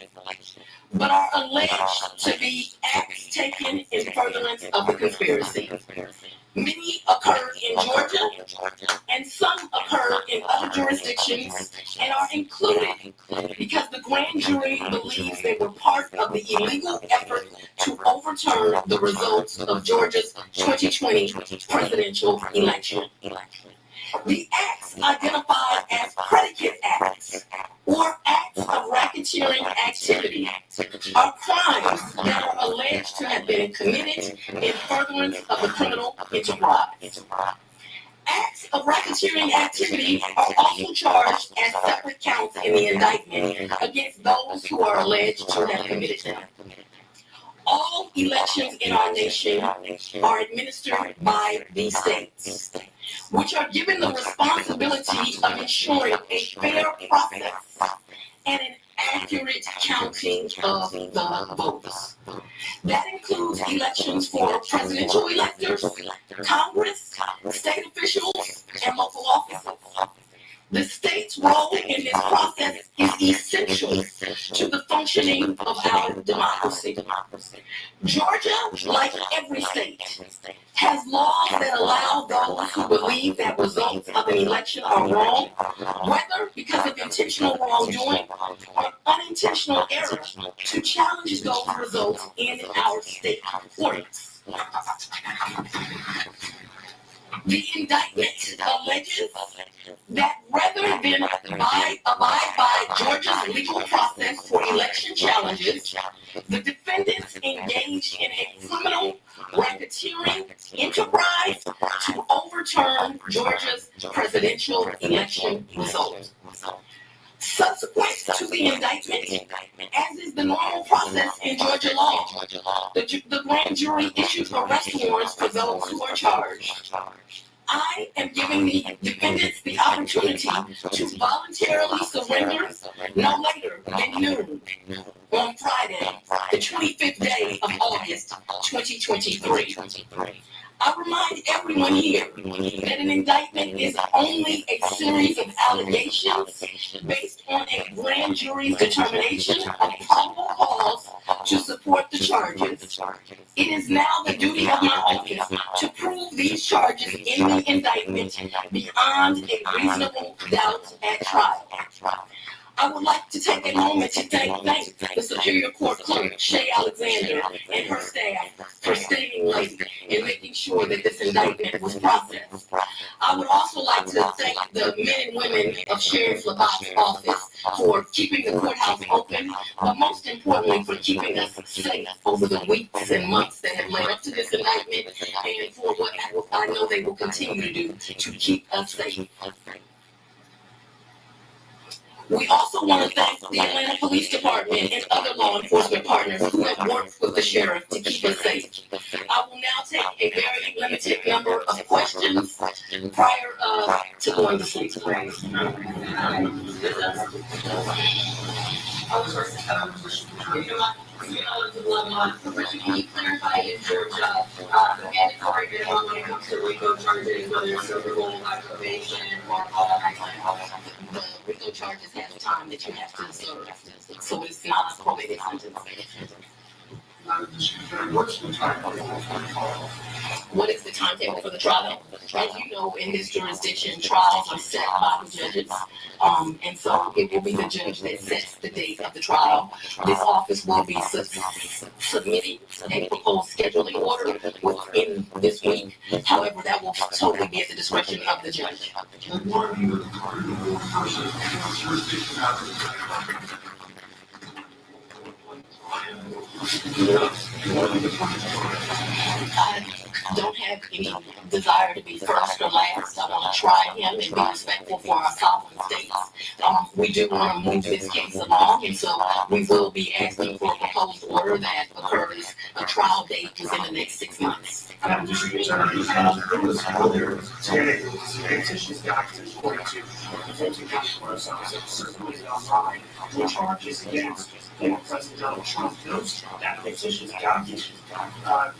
but are alleged to be acts taken in furtherance of the conspiracy. Many occurred in Georgia, and some occurred in other jurisdictions and are included because the grand jury believes they were part of the illegal effort to overturn the results of Georgia's 2020 presidential election. The acts identified as predicate acts or acts of racketeering activity are crimes that are alleged to have been committed in furtherance of the criminal enterprise. Acts of racketeering activity are also charged as separate counts in the indictment against those who are alleged to have committed them. All elections in our nation are administered by the states, which are given the responsibility of ensuring a fair process and an accurate counting of the votes. That includes elections for presidential electors, Congress, state officials, and local officers. The state's role in this process is essential to the functioning of our democracy. Georgia, like every state, has laws that allow those who believe that results of an election are wrong, whether because of intentional wrongdoing or unintentional error, to challenge those results in our state courts. The indictment alleges that rather than abide by Georgia's legal process for election challenges, the defendants engaged in a criminal racketeering enterprise to overturn Georgia's presidential election result. Subsequent to the indictment, as is the normal process in Georgia law, the grand jury issues arrest warrants for those who are charged. I am giving the defendants the opportunity to voluntarily surrender no later than noon on Friday, the 25th day of August, 2023. I remind everyone here that an indictment is only a series of allegations based on a grand jury's determination of probable cause to support the charges. It is now the duty of my office to prove these charges in the indictment beyond a reasonable doubt at trial. I would like to take a moment to thank the Superior Court Clerk, Shay Alexander, and her staff for staying late and making sure that this indictment was processed. I would also like to thank the men and women of Sheriff Labatt's office for keeping the courthouse open, but most importantly for keeping us safe over the weeks and months that have led up to this indictment, and for what I know they will continue to do to keep us safe. We also want to thank the Atlanta Police Department and other law enforcement partners who have worked with the sheriff to keep us safe. I will now take a very limited number of questions prior to going to sleep. Can you clarify if Georgia mandatory minimum when it comes to RICO charges, whether it's civil probation or the RICO charges have time that you have to serve, so it's not a probated sentence. What is the timetable for the trial? As you know, in this jurisdiction, trials are set by the judges, and so it will be the judge that sets the date of the trial. This office will be submitting a proposed scheduling order within this week. However, that will totally be at the discretion of the judge. I don't have any desire to be first or last. I want to try him and be respectful for our sovereign states. We do want to move this case along, and so we will be asking for a proposed order that occurs a trial date within the next 6 months. The charges against President Donald Trump, that petition documents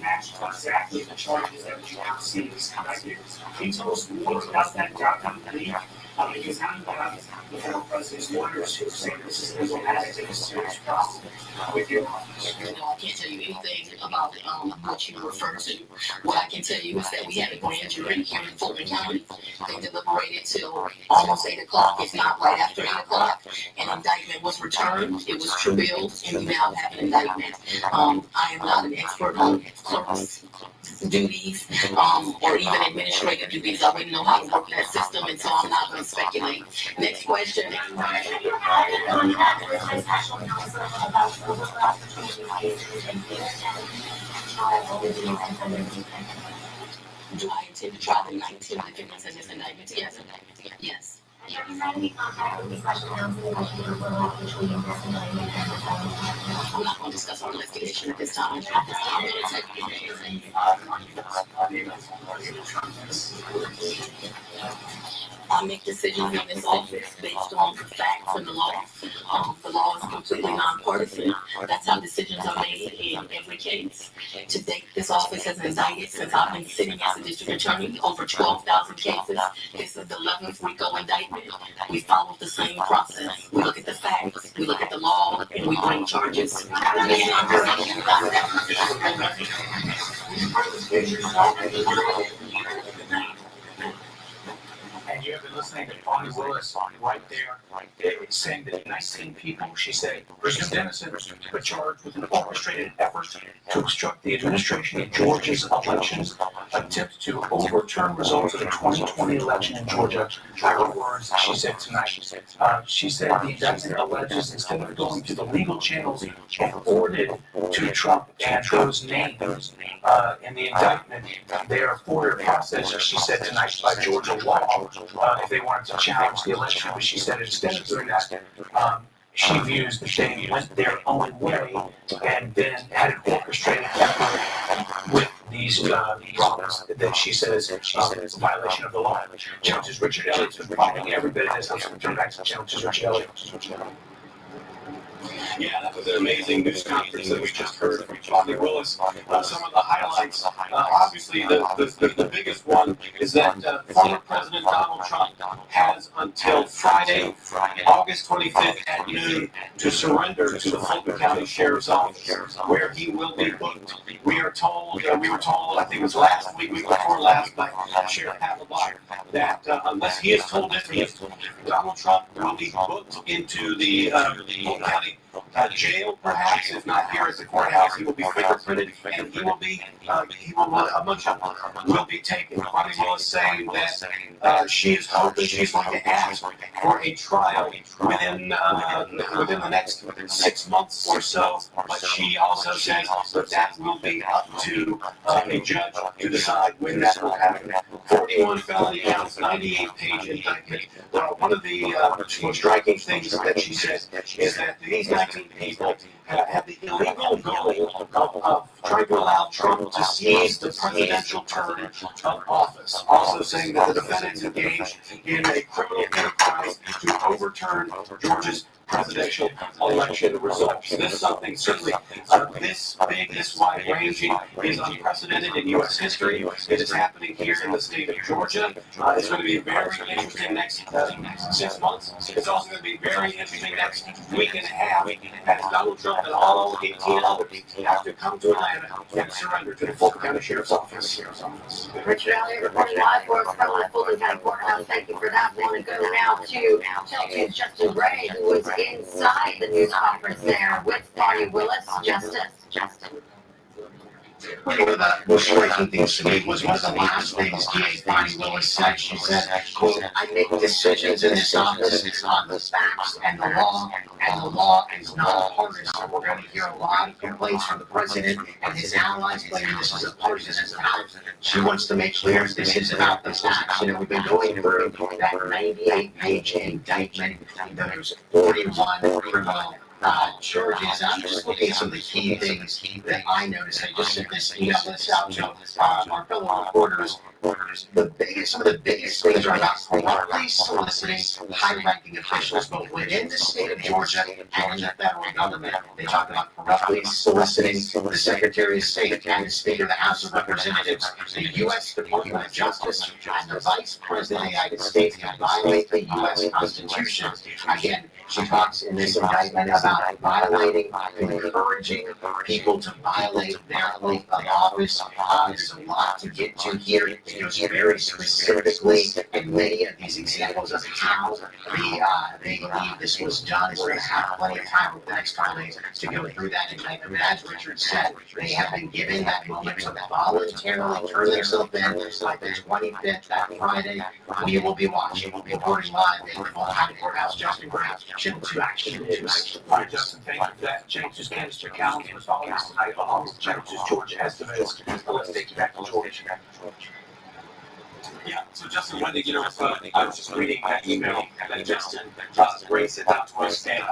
matched exactly the charges that we now see in this indictment. Can you tell us more about that document? Because now you have the former president's lawyers who say this is emblematic of a serious problem with your office. No, I can't tell you anything about what you refer to. What I can tell you is that we had a grand jury here in Fulton County. They deliberated till almost 8 o'clock, if not right after 8 o'clock. An indictment was returned. It was true-billed, and we now have an indictment. I am not an expert on clerks' duties or even administrative duties. I wouldn't know how to work that system, and so I'm not going to speculate. Next question. Do I intend to try the 19 defendants in this indictment together? Yes. I'm not going to discuss our investigation at this time. I make decisions in this office based on the facts and the law. The law is completely nonpartisan. That's how decisions are made in every case. To date, this office has indicted, since I've been sitting as a district attorney, over 12,000 cases. This is the 11th RICO indictment. We follow the same process. We look at the facts, we look at the law, and we bring charges. And you have been listening to Fani Willis right there, saying that the 19 people, she said, presumed innocent, but charged with an orchestrated effort to obstruct the administration of Georgia's elections, attempt to overturn results of the 2020 election in Georgia. By her words, she said tonight. She said the indictment alleges, instead of going to the legal channels afforded to Trump and those names in the indictment, they are afforded a process, she said tonight, by Georgia law, if they wanted to challenge the election. But she said instead of doing that, she views that they went their own way and then had an orchestrated effort with these problems that she says is a violation of the law. Justice Richard Elliott's been following every bit of this. Let's turn back to Justice Richard Elliott. Yeah, that was an amazing news conference that we just heard from Fani Willis. Some of the highlights, obviously the biggest one is that former President Donald Trump has until Friday, August 25th at noon to surrender to the Fulton County Sheriff's Office, where he will be booked. We were told, I think it was last week before last, by Sheriff Havelock, that unless he is told differently, Donald Trump will be booked into the Fulton County jail, perhaps, if not here at the courthouse. He will be fingerprinted, and a bunch of will be taken. Fani Willis saying that she is hoping she's going to ask for a trial within the next 6 months or so, but she also says that will be up to a judge to decide when that will happen. 41 felony counts, 98-page indictment. One of the most striking things that she says is that these 19 people have the illegal goal of trying to allow Trump to seize the presidential term of office. Also saying that the defendants engaged in a criminal enterprise to overturn Georgia's presidential election results. This is something certainly this big, this wide-ranging is unprecedented in U.S. history. It is happening here in the state of Georgia. It's going to be very interesting next 6 months. It's also going to be very interesting next week and a half as Donald Trump and all 18 others have to come to Atlanta and surrender to the Fulton County Sheriff's Office. Richard Elliott reporting live for us from the Fulton County Courthouse. Thank you for that. We want to go now to Chelsea's Justin Gray, who was inside the news conference there with Fani Willis. Justin. One of the most striking things to me was one of the last things DA Fani Willis said. She said, quote, I make decisions in this office on the facts and the law is not partisan. We're going to hear a lot of complaints from the president and his allies claiming this is a partisan matter. She wants to make clear this is about the facts. You know, we've been going through that 98-page indictment. There's 41 criminal charges. I'm just looking at some of the key things that I noticed. I just sent this email list out to our fellow reporters. Some of the biggest things are about corruptly soliciting high-ranking officials, both within the state of Georgia and in the federal government. They talk about corruptly soliciting the Secretary of State and the Speaker of the House of Representatives, the U.S. Department of Justice, and the Vice President of the United States to violate the U.S. Constitution. Again, she talks in this indictment about violating, encouraging people to violate their oath of office. There's a lot to get to here. It goes very specifically in many of these examples of how they believe this was done. We're going to have plenty of time over the next 5 days to go through that indictment. But as Richard said, they have been given that moment to voluntarily turn themselves in by the 25th, that Friday. We will be watching. We'll be reporting live in the Fulton County Courthouse. Justin Gray, Channel 2 Action News. All right, Justin, thank you for that. Changes canister calendar is following us tonight along with Changes Georgia estimates. Let's take you back to Georgia. Yeah, so Justin, one thing, I was just reading that email that Justin Gray sent out to us, and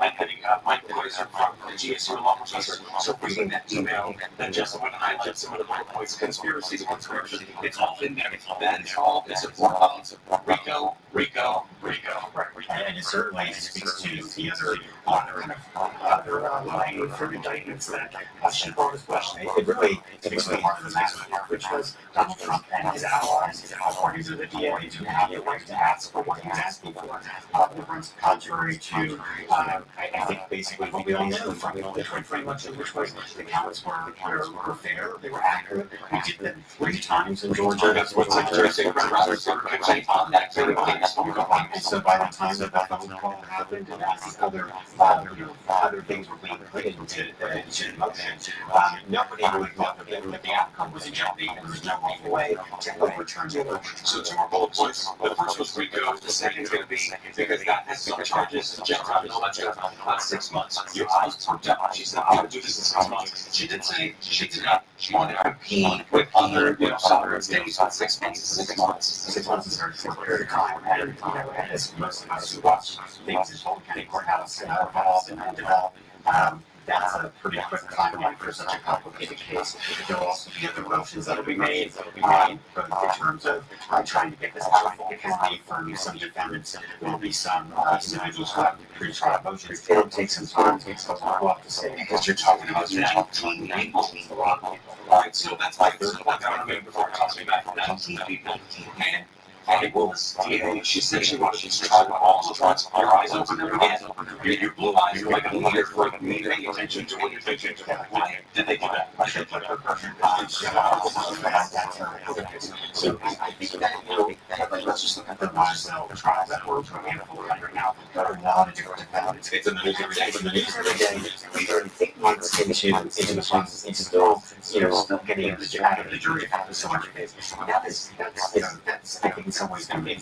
I'm getting Michael Weiser from the GSU law professor. So reading that email, that Justin would highlight some of the bullet points, conspiracy to conspiracy, it's all in there. That is all, it's a form of RICO. Right. And it certainly speaks to the other line for indictments that she brought as well. It really speaks to the heart of the matter, which was Donald Trump and his allies, according to the DA, to have the right to ask for what he's asking for. It runs contrary to, I think, basically what we all know from pretty much, which was the counts were fair, they were accurate. We did them 3 times in Georgia. That's what Secretary of State Raffensperger could say on that very thing. And so by the time that phone call happened and these other things were being put into motion, nobody really thought that the outcome was in jeopardy, and there was no way to overturn the election. So 2 more bullet points. The first was RICO. The second is going to be, because that has some charges, Jeff and all that stuff, 6 months. Your eyes perked up. She said, I'm going to do this in 6 months. She did say she did not want to compete with other, sovereign states on 6 months. 6 months. 6 months is a very short period of time. And, as most of us who watch things in Fulton County Courthouse evolve and develop, that's a pretty quick timeline for such a complicated case. There will also be other motions that will be made, both in terms of trying to get this out. Because from some defendants, there will be some individuals who have pre-trial motions. It'll take some time. So we'll have to say, Because you're talking about 19 people. All right, so that's my third point I want to make before I toss me back. 19 people. And Fani Willis, she said she wanted to try all the fronts. Your eyes open and again. Your blue eyes are like a leader for me paying attention to what you're thinking. Why did they do that? I should put her perfect eyes. So I think that, let's just look at the Marcel trials that we're trying to hold right now. There are a lot of different defendants. It's in the news every day. It's in the news every day. We are 8 months into the process. It's still, still getting out of the jury out of so much cases. That's I think in some ways going to make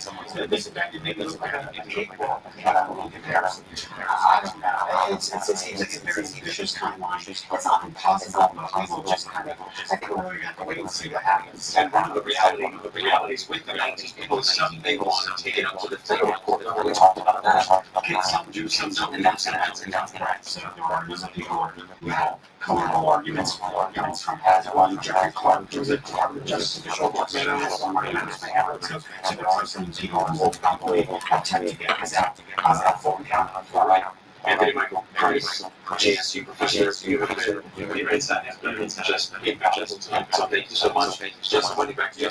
this event maybe look like a cakewalk in comparison. I don't know. It seems like a very vicious timeline. It's not impossible, but we will just kind of, I think we're going to have to wait and see what happens. And one of the realities with the 19 people is some they want to take it up to the federal court. We talked about that. Okay, some do, some don't, and that's correct. So there are some people who have colorful arguments from one Jeffrey Clark, who was a Department of Justice official, so there are some people who will probably attempt to get this out of Fulton County. All right. Anthony Michael Price, GSU professor, your insight has been just incredible. So thank you so much. Just money back to you.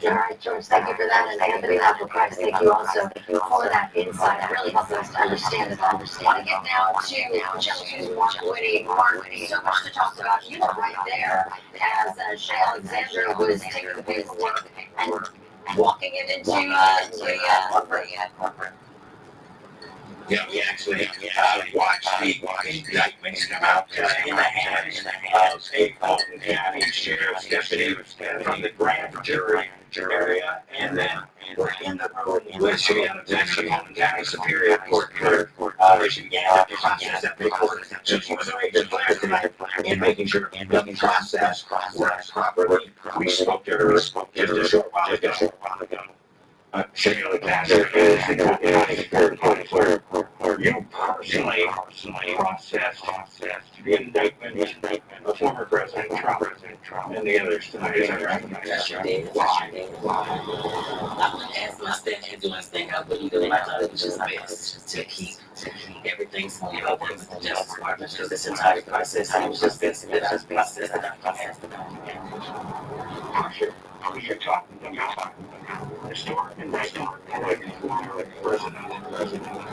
All right, George, thank you for that. And Anthony Michael Price, thank you also for that insight. That really helps us to understand it all. I want to get now to Justice Mark Whitty. Mark, so much to talk about. You were right there as Shay Alexander was taking the paperwork and walking it into corporate. Yeah, we actually watched the indictments come out in the hands of a Fulton County Sheriff's deputy from the grand jury area, and then we're in the room with Shay Alexander, Fulton County Superior Court clerk. She began to process that paperwork. So she was a major player tonight in making sure the process works properly. We spoke to her just a short while ago. Shay Alexander is the Fulton County Superior Court clerk. You personally processed the indictment of former President Trump and the others tonight. Is that right? Yes, you did. Why? I would ask my staff to do my thing. I wouldn't do it. I thought it was just best to keep everything smooth over with the Justice Department because this entire process was just best that I processed the document. You're talking about historic indictment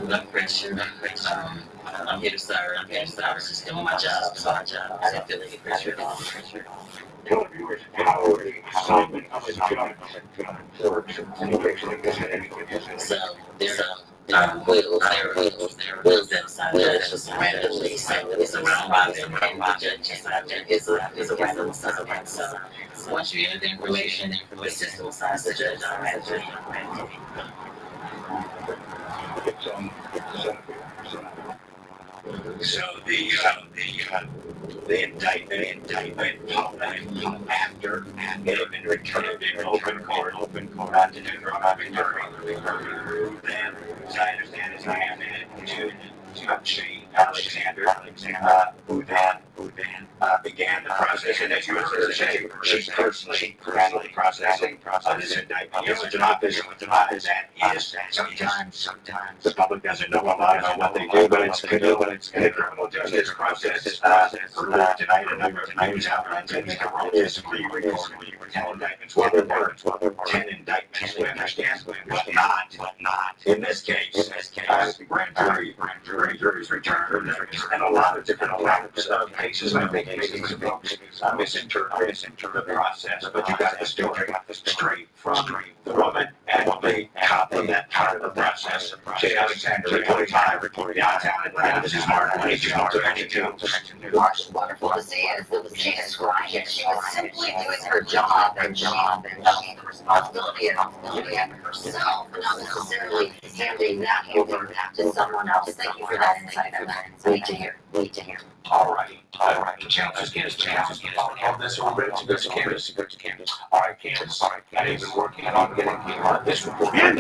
Blood pressure. I'm here to serve. I was just doing my job. I didn't feel any pressure at all. Tell viewers how the assignment of his job works. So there's wheels that assign judges randomly. So it's a round robin, and the judge is a random assignment. So once you enter the information, the system assigns the judge automatically. So the indictment after it had been returned in open court to do the robbing jury. Then, as I understand, is handed to Shay Alexander, who then began the process. And as you were saying, she personally processing this indictment. It was an office that is sometimes the public doesn't know about what they do, but it's the criminal justice process. Earlier tonight, a number of news outlets in the relatively reported 10 indictments. Well, there were 10 indictments, we understand, but not in this case. The grand jury's returned, and a lot of different cases. I think cases of folks misinterpret the process, but you got the story straight from the woman and the cop in that part of the process. Shay Alexander reported downtown Atlanta. This is Mark 22. What's wonderful to see is that she described it. She was simply doing her job and taking the responsibility of herself, and not necessarily handing that over to someone else. Thank you for that insight. Need to hear. All right. The challenge is get his chance. All this, we're ready to go to Candace. All right, Candace. I've been working on getting this report. It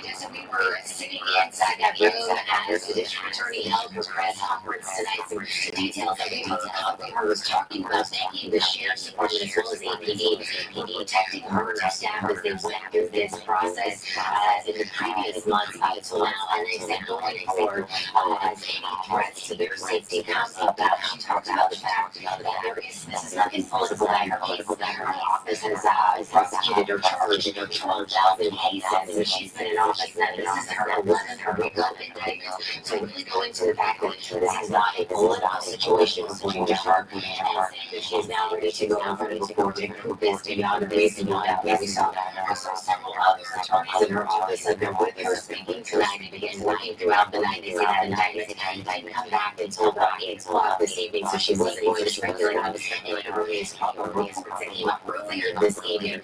is a were sitting inside that room as the district attorney held her press conference tonight. Some details that we heard was talking about thanking the sheriff's department as well as APD for protecting her and her staff as they went through this process in the previous months until now. And they said going forward, as any threats to their safety comes up, she talked about the fact that this is not influenced by her case, that her office has prosecuted or charged 12,000 cases, and she's been in office now. This is her 11th RICO indictment. So really going to the fact that this is not a political situation according to her, and saying that she's now ready to go in front of the court to prove this beyond a reasonable doubt. We saw several other attorneys in her office have been with her speaking tonight and began working throughout the night. They say that indictment come back until about 8 o'clock this evening, so she wasn't able to speculate on the earliest probable that came up earlier this evening.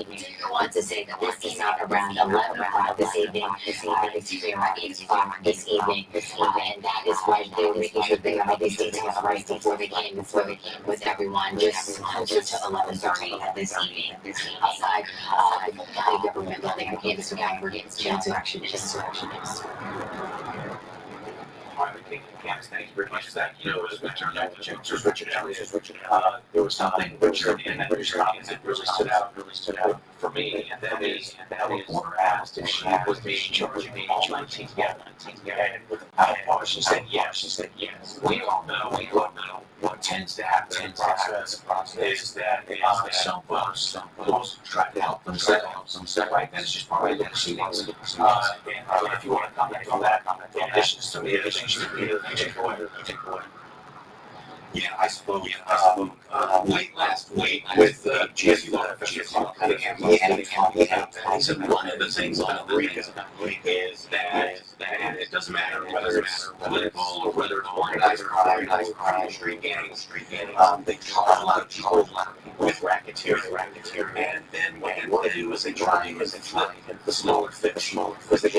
We did go on to say that this is not around 11 o'clock this evening, excuse me, around 8 o'clock this evening, and that is why they were making sure they got all these details right before they came with everyone, just closer to 11:30 this evening. Outside the Fulton County government building, the campus of Californians, Insurrection is. Thank you very much for that. You know, as we turned out, there was something Richard in that response that really stood out for me, and that is that the reporter asked if she was being charged all 19 together. And without pause, she said yes. We all know what tends to happen in the process is that some folks try to help themselves, right? That's just part of the proceedings. And if you want to comment on that, in addition to some of the other things you take away. Yeah, I spoke late last week with GSU law officials. He said one of the things on RICO is that it doesn't matter whether it's political or whether it's organized crime, street gangs, they charge a lot of people with Racketeer. And then what they do is they try and flip the smaller fish. They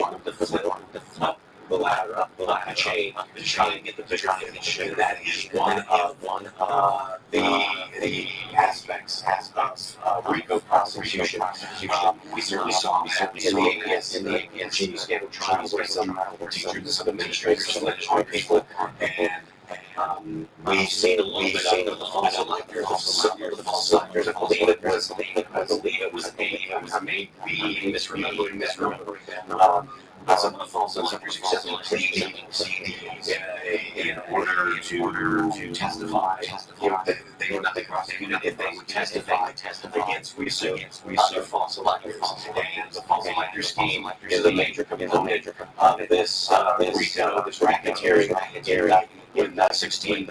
want to flip the ladder up the chain to try and get the bigger fish. And that is one of the aspects of RICO prosecution. We certainly saw that in the APS scandal trials where some teachers and some administrators and legislative people, and we've seen a little bit of the false electors. I believe it was maybe misremembering. Some of the false electors accepted pleas in order to testify. They were nothing prosecuted if they would testify against other false electors. And the false elector scheme is a major component of this RICO, this racketeering. In 16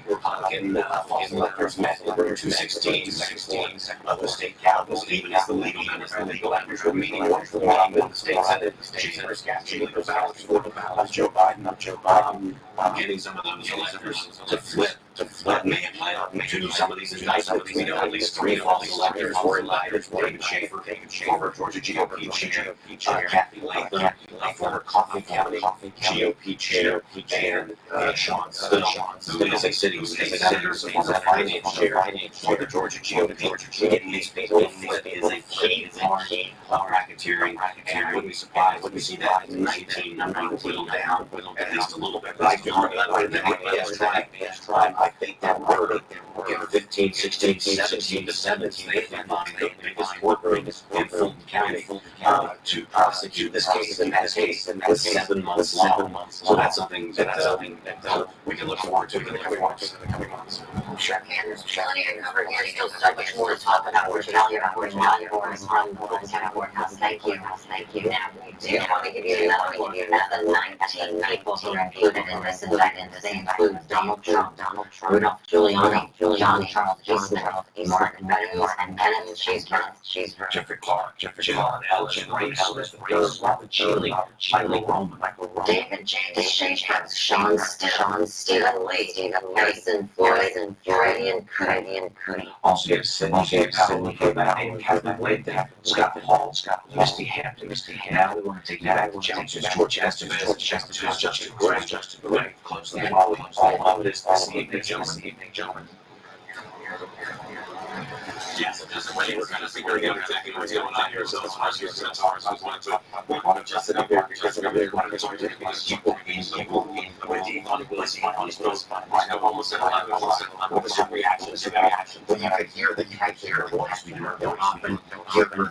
Republican false electors met in room 216 of the state capitol, even as the legal electors were meeting in the state senate. Chambers casting legal ballots for Joe Biden, getting some of those electors to flip. May have led to some of these indictments. We know at least 3 false electors were indicted: David Schaefer, Georgia GOP chair, Kathy Latham, former Fulton County GOP chair, and Sean Still, who is a sitting senator, former finance chair for the Georgia GOP. Getting these people to flip is a key of racketeering, and wouldn't be surprised when we see that in 19 numbering whittled down at least a little bit. But I feel like the APS I think that were 15, 16, 17 to 17. They found the biggest courtroom in Fulton County to prosecute this case and that case with 7 months long. So that's something that we can look forward to in the coming months. Sure can. There's plenty to cover here. Still so much more to talk about. We're telling you for us on Fulton County Courthouse. Thank you. Now, we do want to give you another look at the 19 people who are included in this indictment. They include Donald Trump, Rudolph Giuliani, Charles Eastman, Martin Meadows, and Kenneth Cheeseburger, Jeffrey Clark, John Elgin, Ray Elizabeth, Robert Chile, Michael Roman, David James Schaefer, Sean Still, Stephen Lee, Harrison Floyd, Freddie and Cuddy. Also, you have Sidney Powell, Kathleen Lathan, Scott Hall, Misty Hampton. Now we want to take you back to George Estevez, Justin Gray, closely following all of this evening, gentlemen. Yes, just the way we're going to figure out exactly what's going on here. So as far as I wanted to, we want to adjust it up there because we want to talk to people with the Fani Willis, I know almost at 11, what was your reaction to that? Well, you could hear the voice. We were often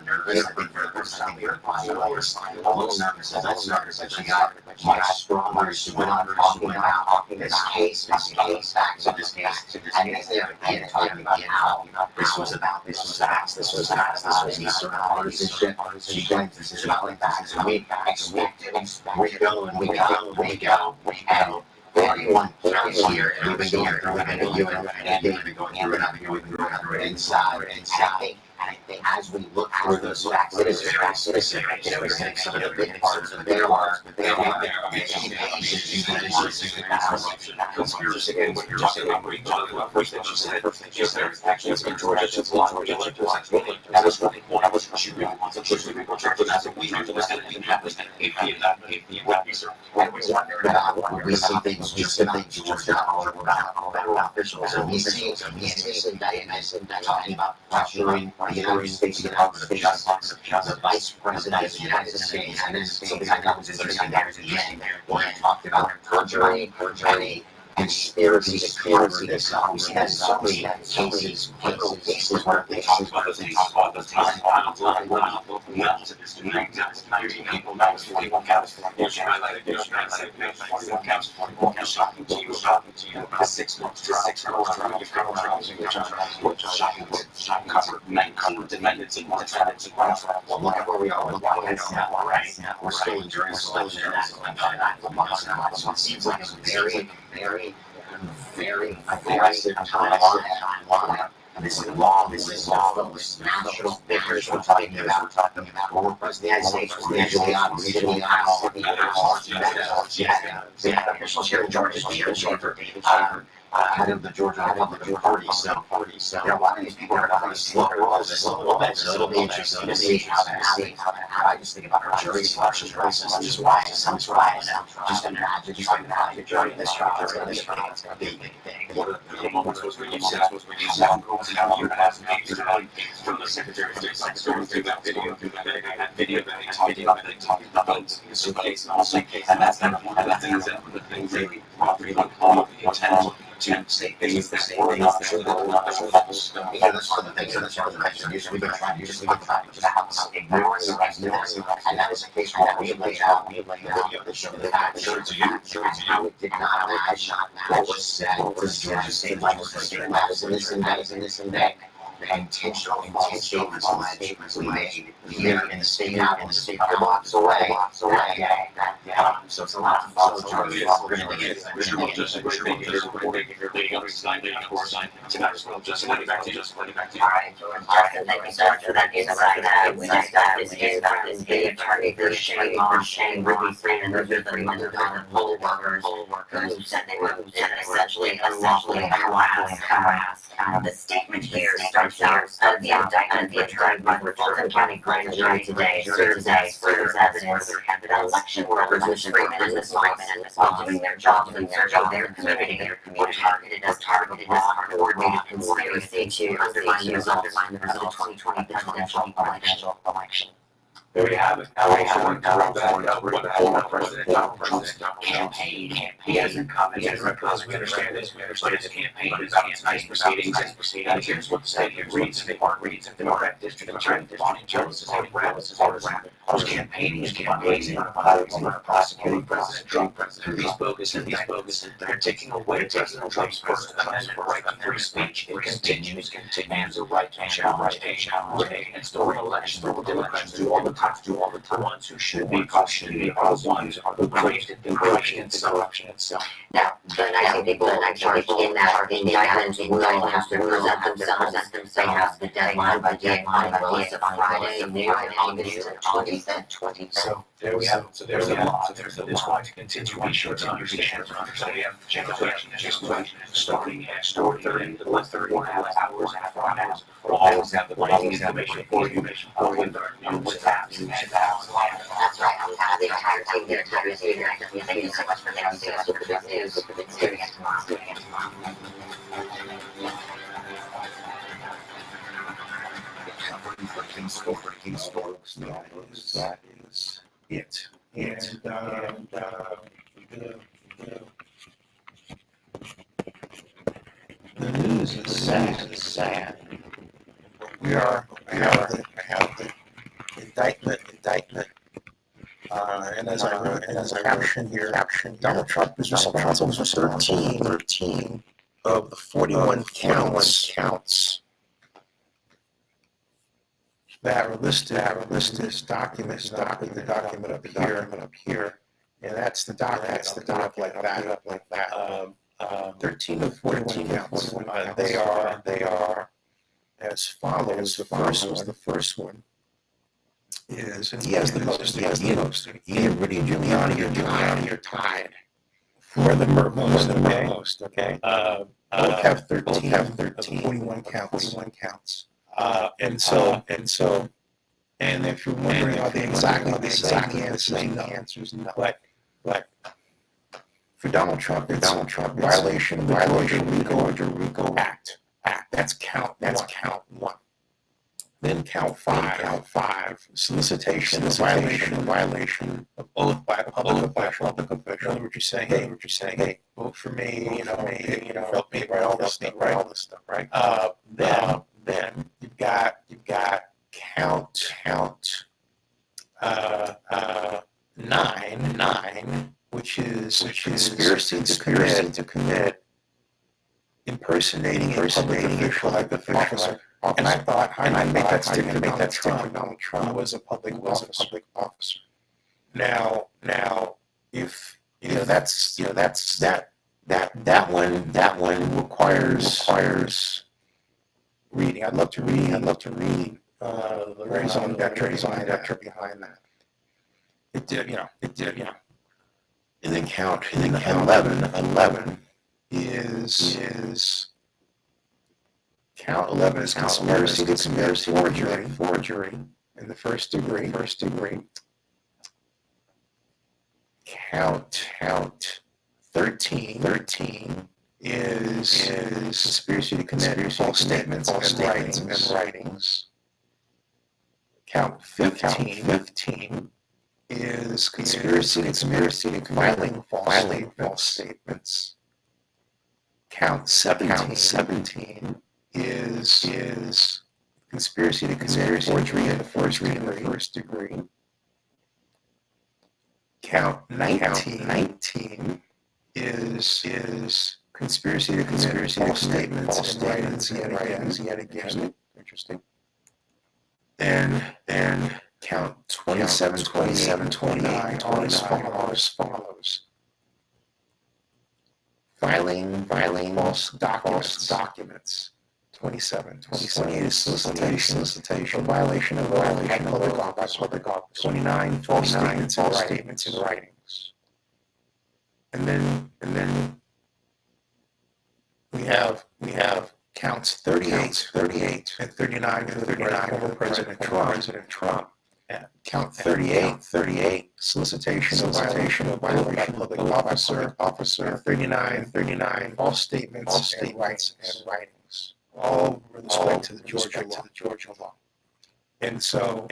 nervous. I think we were a little nervous. That's nervous. She got much stronger. She went on talking about this case, back to this case. And again, talking about how this was about, this was any sort of partisanship. She thinks this is about that. So we go. And anyone here, and we've been going through it, and you and going through it inside. And I think as we look through those facts, it is very specific. We take some of the big parts, but there are 18 pages. You can just that conspiracy and what you're talking about. What you're talking about first, that she said, actually, it's been Georgia, it's a lot of electors. That was what she really wants. She really wants to that's what we have to listen to. We have to listen to and we wonder about we see things just about Georgia or about federal officials. And we see indictments talking about pressuring the United States to help the vice president of the United States. And then something I thought was interesting there is again, when I talked about perjury, conspiracy to cover this up. We see that in so many cases where they talk about those things, not to this degree, 19 people, that was 41 counts. You highlighted, 41 counts, shocking to you, a 6 months trial, which is shocking, covered 900 defendants and defendants. Well, look at where we are with Watkins now, right? We're still in jury selection for months now. So it seems like a very aggressive timeline. This is long, this national figures we're talking about. Former President of the United States, regionally out, officials here in Georgia, head of the Georgia Republican Party. So, a lot of these people are going to slow this a little bit. So it'll be interesting to see how that happens. I just think about our jury selection process, which is why it sounds right now. Just imagine a jury in this trial. It's going to be a big thing. One of the moments was when you said, from the Secretary of State, through that video that they talked about this case and that's the thing really intent to say things that were not true, that were not true. That's one of the things that we've been trying to ignoring the rest, and that is a case where we laid out the video that showed the fact that how it did not match what was said was Georgia State Legislature, that is in this and that. The intentional statements we made here in the state, other blocks away. So it's a lot to follow. We're going to get it. All right. Thank you so much for that insight. We just got this the attorney for Shane Ruby Freeman, those are the poll workers who said they were essentially harassed. The statement here starts out the indictment of the attorney by the Fulton County Grand Jury today serves as further evidence that election workers Ms. Freeman and Ms. Lyman, while doing their jobs in search of their community, were targeted as coordinated conspiracy to undermine the results of the 2020 presidential election. There you have it. What former President Donald Trump's campaign. He hasn't commented because we understand this, but his campaign is about its nice proceedings. And here's what the state here reads. The Democrat District Attorney Fani Willis is who's campaigning on prosecuting President Trump through these bogus indictments. They're taking away President Trump's First Amendment right to free speech. It continues, and the right to challenge and stolen elections. The Democrats do all the time. The ones who should be prosecuted are the ones who created the corruption itself. Now, the 19 people charged in that indictment will have to present themselves. They have the deadline by Willis of Friday noon, August 25th. So there we have it. So there's a law. It's going to continue. Be sure to understand. So we have general election starting at 4:30 to 1:30 hours after hours. We'll always have the information for you. That's right. I'm glad the entire team here. Thank you so much for letting us see us with the good news. It's doing it tomorrow. over against folks. That is it. The news is sad. We have the indictment. And as I wrote, caption here, Donald Trump is responsible for 13 of the 41 counts that are listed as documents. The document up here, and that's the doc like that. 13 of 41 counts. They are as follows. The first one is, and he has the most. He and Rudy Giuliani are tied for the most. Okay. Both have 13 of the 41 counts. And if you're wondering are they exactly the same, the answer is no. But for Donald Trump, violation of the RICO Act. That's count one. Then count five. Solicitation, violation of oath by a public official. In other words, you're saying, hey, vote for me, help me write all this stuff, right? Then you've got count 9, which is conspiracy to commit impersonating a public official. And I thought, and I make that statement, Donald Trump was a public officer. Now, if that's that one requires reading. I'd love to read the raison d'etre behind that. It did. And then count 11 is count 11 is conspiracy to commit forgery in the first degree. Count 13 is conspiracy to commit false statements and writings. Count 15 is conspiracy to filing false statements. Count 17 is conspiracy to commit forgery in the first degree. Count 19 is conspiracy to commit false statements and writings yet again. Interesting. And count 27, 29 as follows. Filing false documents. 27 is solicitation, violation of public office. 29 false statements and writings. And then we have counts 38 and 39 for President Trump. Count 38 solicitation of violation of public officer. 39 false statements and writings. All with respect to the Georgia law. And so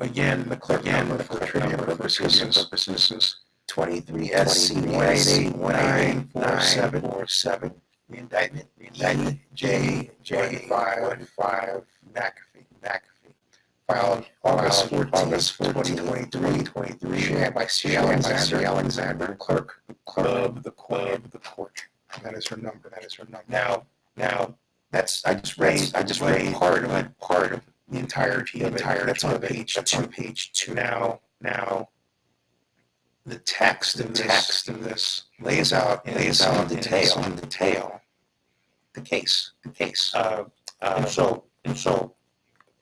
again, the clerk number for trivia purposes 23 SC 1881947. The indictment J15 McAfee. Filed August 14, 2023 by C. Alexander, clerk of the court. That is her number. Now that's I just read part of the entirety of it. That's on page 2. Now the text of this lays out in detail the case. And so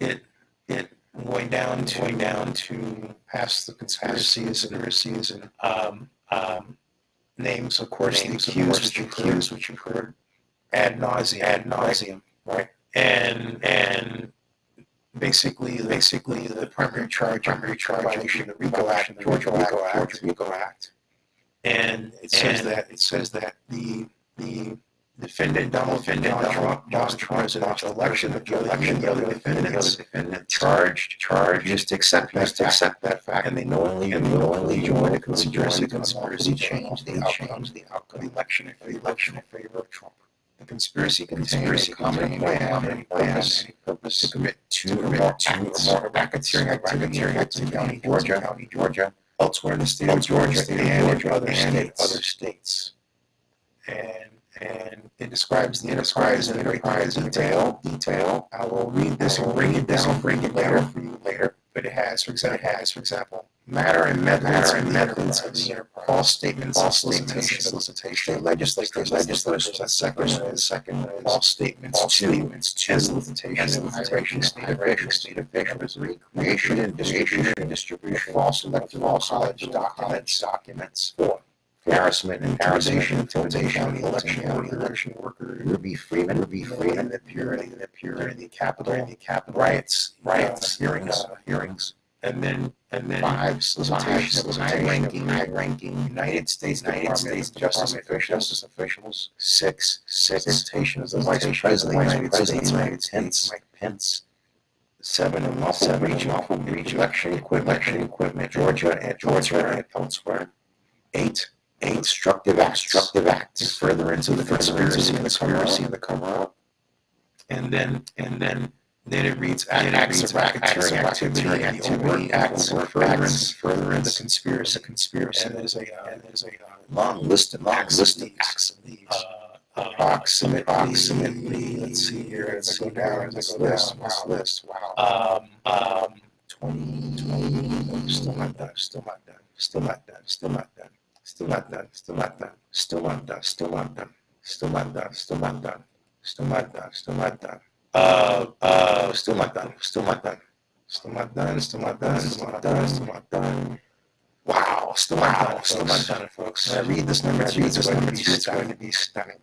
it going down to past the conspiracies and names, of course, the accused, which you've heard ad nauseum, right? And basically the primary charge violation of the RICO Act, Georgia RICO Act, and it says that the Defendant Donald Trump lost the presidential election. The other defendants charged, just accept that fact, and they knowingly joined a conspiracy to change the outcomes of the election in favor of Trump. The conspiracy contains a common plan to commit two or more acts of racketeering activity in Fulton County, Georgia, elsewhere in the state of Georgia, and other states. And it describes the enterprise in very detail. I will read this and bring it down for you later. But it has, for example, matter and methods of the enterprise, false statements, solicitation, legislators, the second, false statements, two, solicitation, state officials, creation and distribution, false electoral college documents, four, harassment and intimidation, election workers, Ruby Freeman, the purity, the Capitol, riots, hearings, and then five, solicitation, high-ranking United States justice officials, six, solicitation of the Vice President of the United States, Mike Pence, seven, unlawful breach, election equipment, Georgia and elsewhere, eight, obstructive acts, further into the conspiracy and the cover-up, and then it reads acts of racketeering activity and overt acts further into the conspiracy. And there's a long list of acts of these. Approximately, let's see here, let's go down this list. Wow. 20, still not done. Wow, still not done, folks. When I read this number two, it's going to be stunning.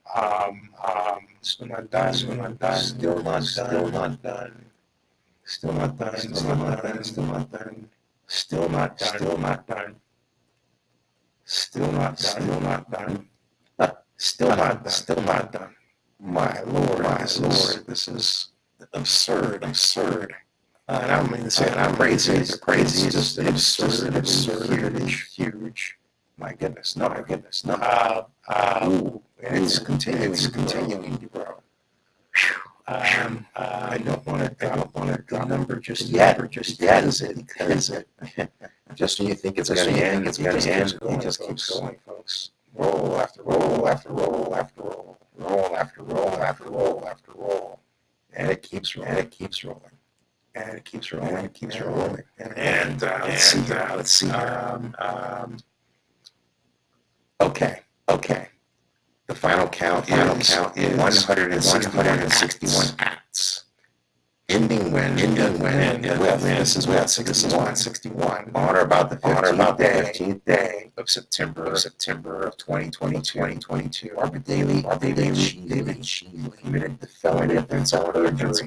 Still not done. My Lord, this is absurd. And I don't mean to say that I'm crazy. It's just absurd, huge. My goodness, no. And it's continuing to grow. I don't want to draw a number just yet. Because it. Just when you think it's going to end, it just keeps going, folks. Roll after roll after roll after roll. Roll after roll after roll after roll. And it keeps rolling. And let's see. Okay. The final count is 161 acts. Ending when this is what 61 on or about the 15th day of September of 2022. Barbara Daly committed the felony offense of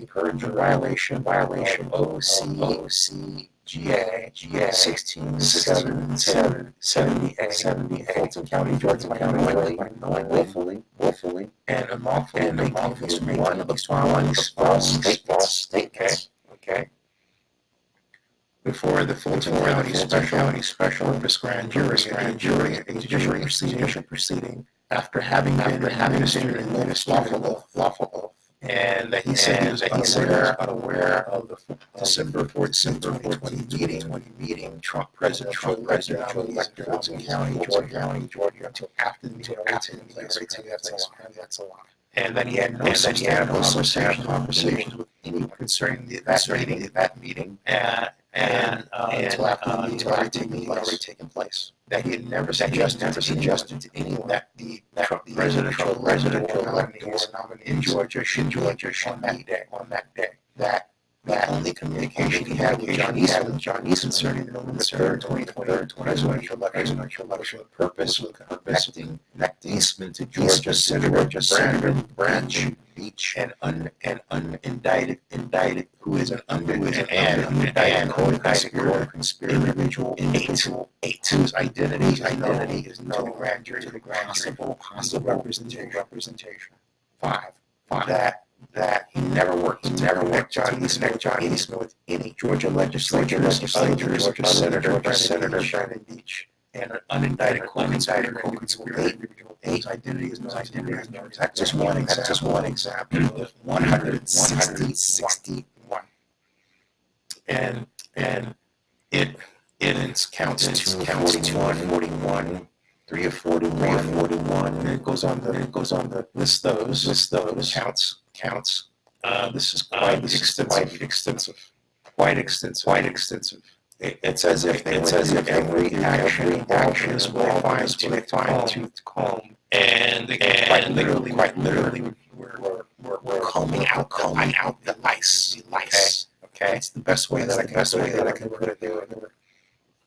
perjury violation OCGA 16-770 Fulton County, Georgia, knowingly, willfully, and unlawfully making one of the following false statements. Okay. Before the Fulton County Special Purpose Grand Jury, a judicial proceeding, after having been administered a lawful oath. And he said he was unaware of the December 14th, 2020 meeting, Trump presidential elector Fulton County, Georgia, until after the meeting. That's a lot. And then he had no conversations with anyone concerning that meeting, until after the meeting had already taken place. That he had never suggested to anyone that the presidential nominees in Georgia should on that day. That only communication he had with John Eastman concerning the November 3rd, 2023 presidential election, purpose of connecting Eastman to Georgia Senator Branch Beach, and unindicted, who is an unindicted co-conspirator individual 8, whose identity is known to the grand jury, possible representation. that he never worked to connect John Eastman with any Georgia legislators, Georgia Senator Brandon Beach, and an unindicted co-conspirator individual whose identity is known. That's just one example of 161. And it counts 241, 3 of 41, and it goes on to list those counts. This is quite extensive. It's as if every action is with fine-tooth comb, and they quite literally we're combing out the lice. Okay, it's the best way that I can put it. They were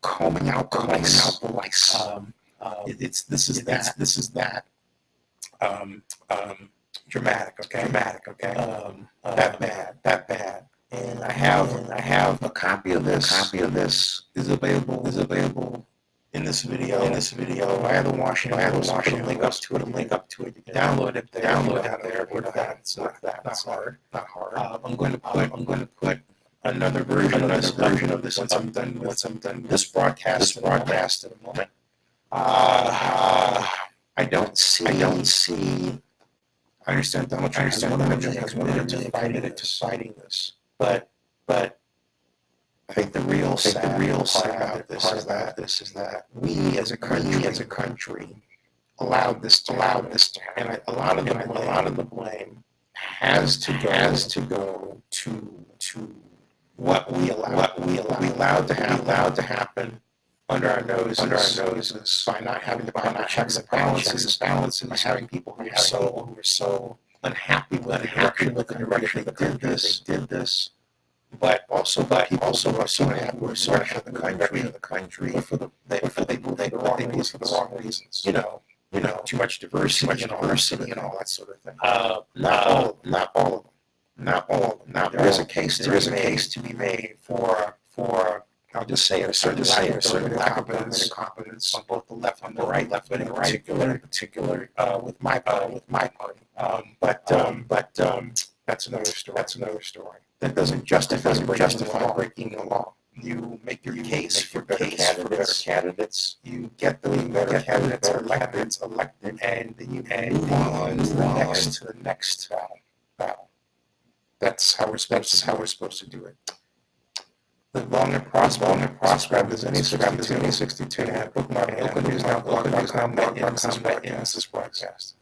combing out the lice. This is that dramatic. Okay. That bad. And I have a copy of this. Is available in this video. I have the Washington. Link up to it. You can download it. Download out there. It's not hard. I'm going to put another version of this once I'm done this broadcast in a moment. I don't see. I understand Donald Trump has one of them fighting this, but I think the real sad about this is that we as a country allowed this to happen, and a lot of the blame has to go to what we allowed to happen under our noses by not having the proper checks and balances, by having people who are so unhappy with the direction that they did this, but also people who are so unhappy with the country, but they moved for the wrong reasons. You know, too much diversity and all that sort of thing. Not all of them. Now there is a case to be made for I'll just say a certain lack of incompetence on both the left and the right, but in particular with my party. But that's another story. That doesn't justify breaking the law. You make your case for better candidaes. You get the better candidates elected, and then you move on to the next battle. That's how we're supposed to do it. Live long and prosper. Subscribe to any 62. Bookmark. Open news now. Ends this broadcast.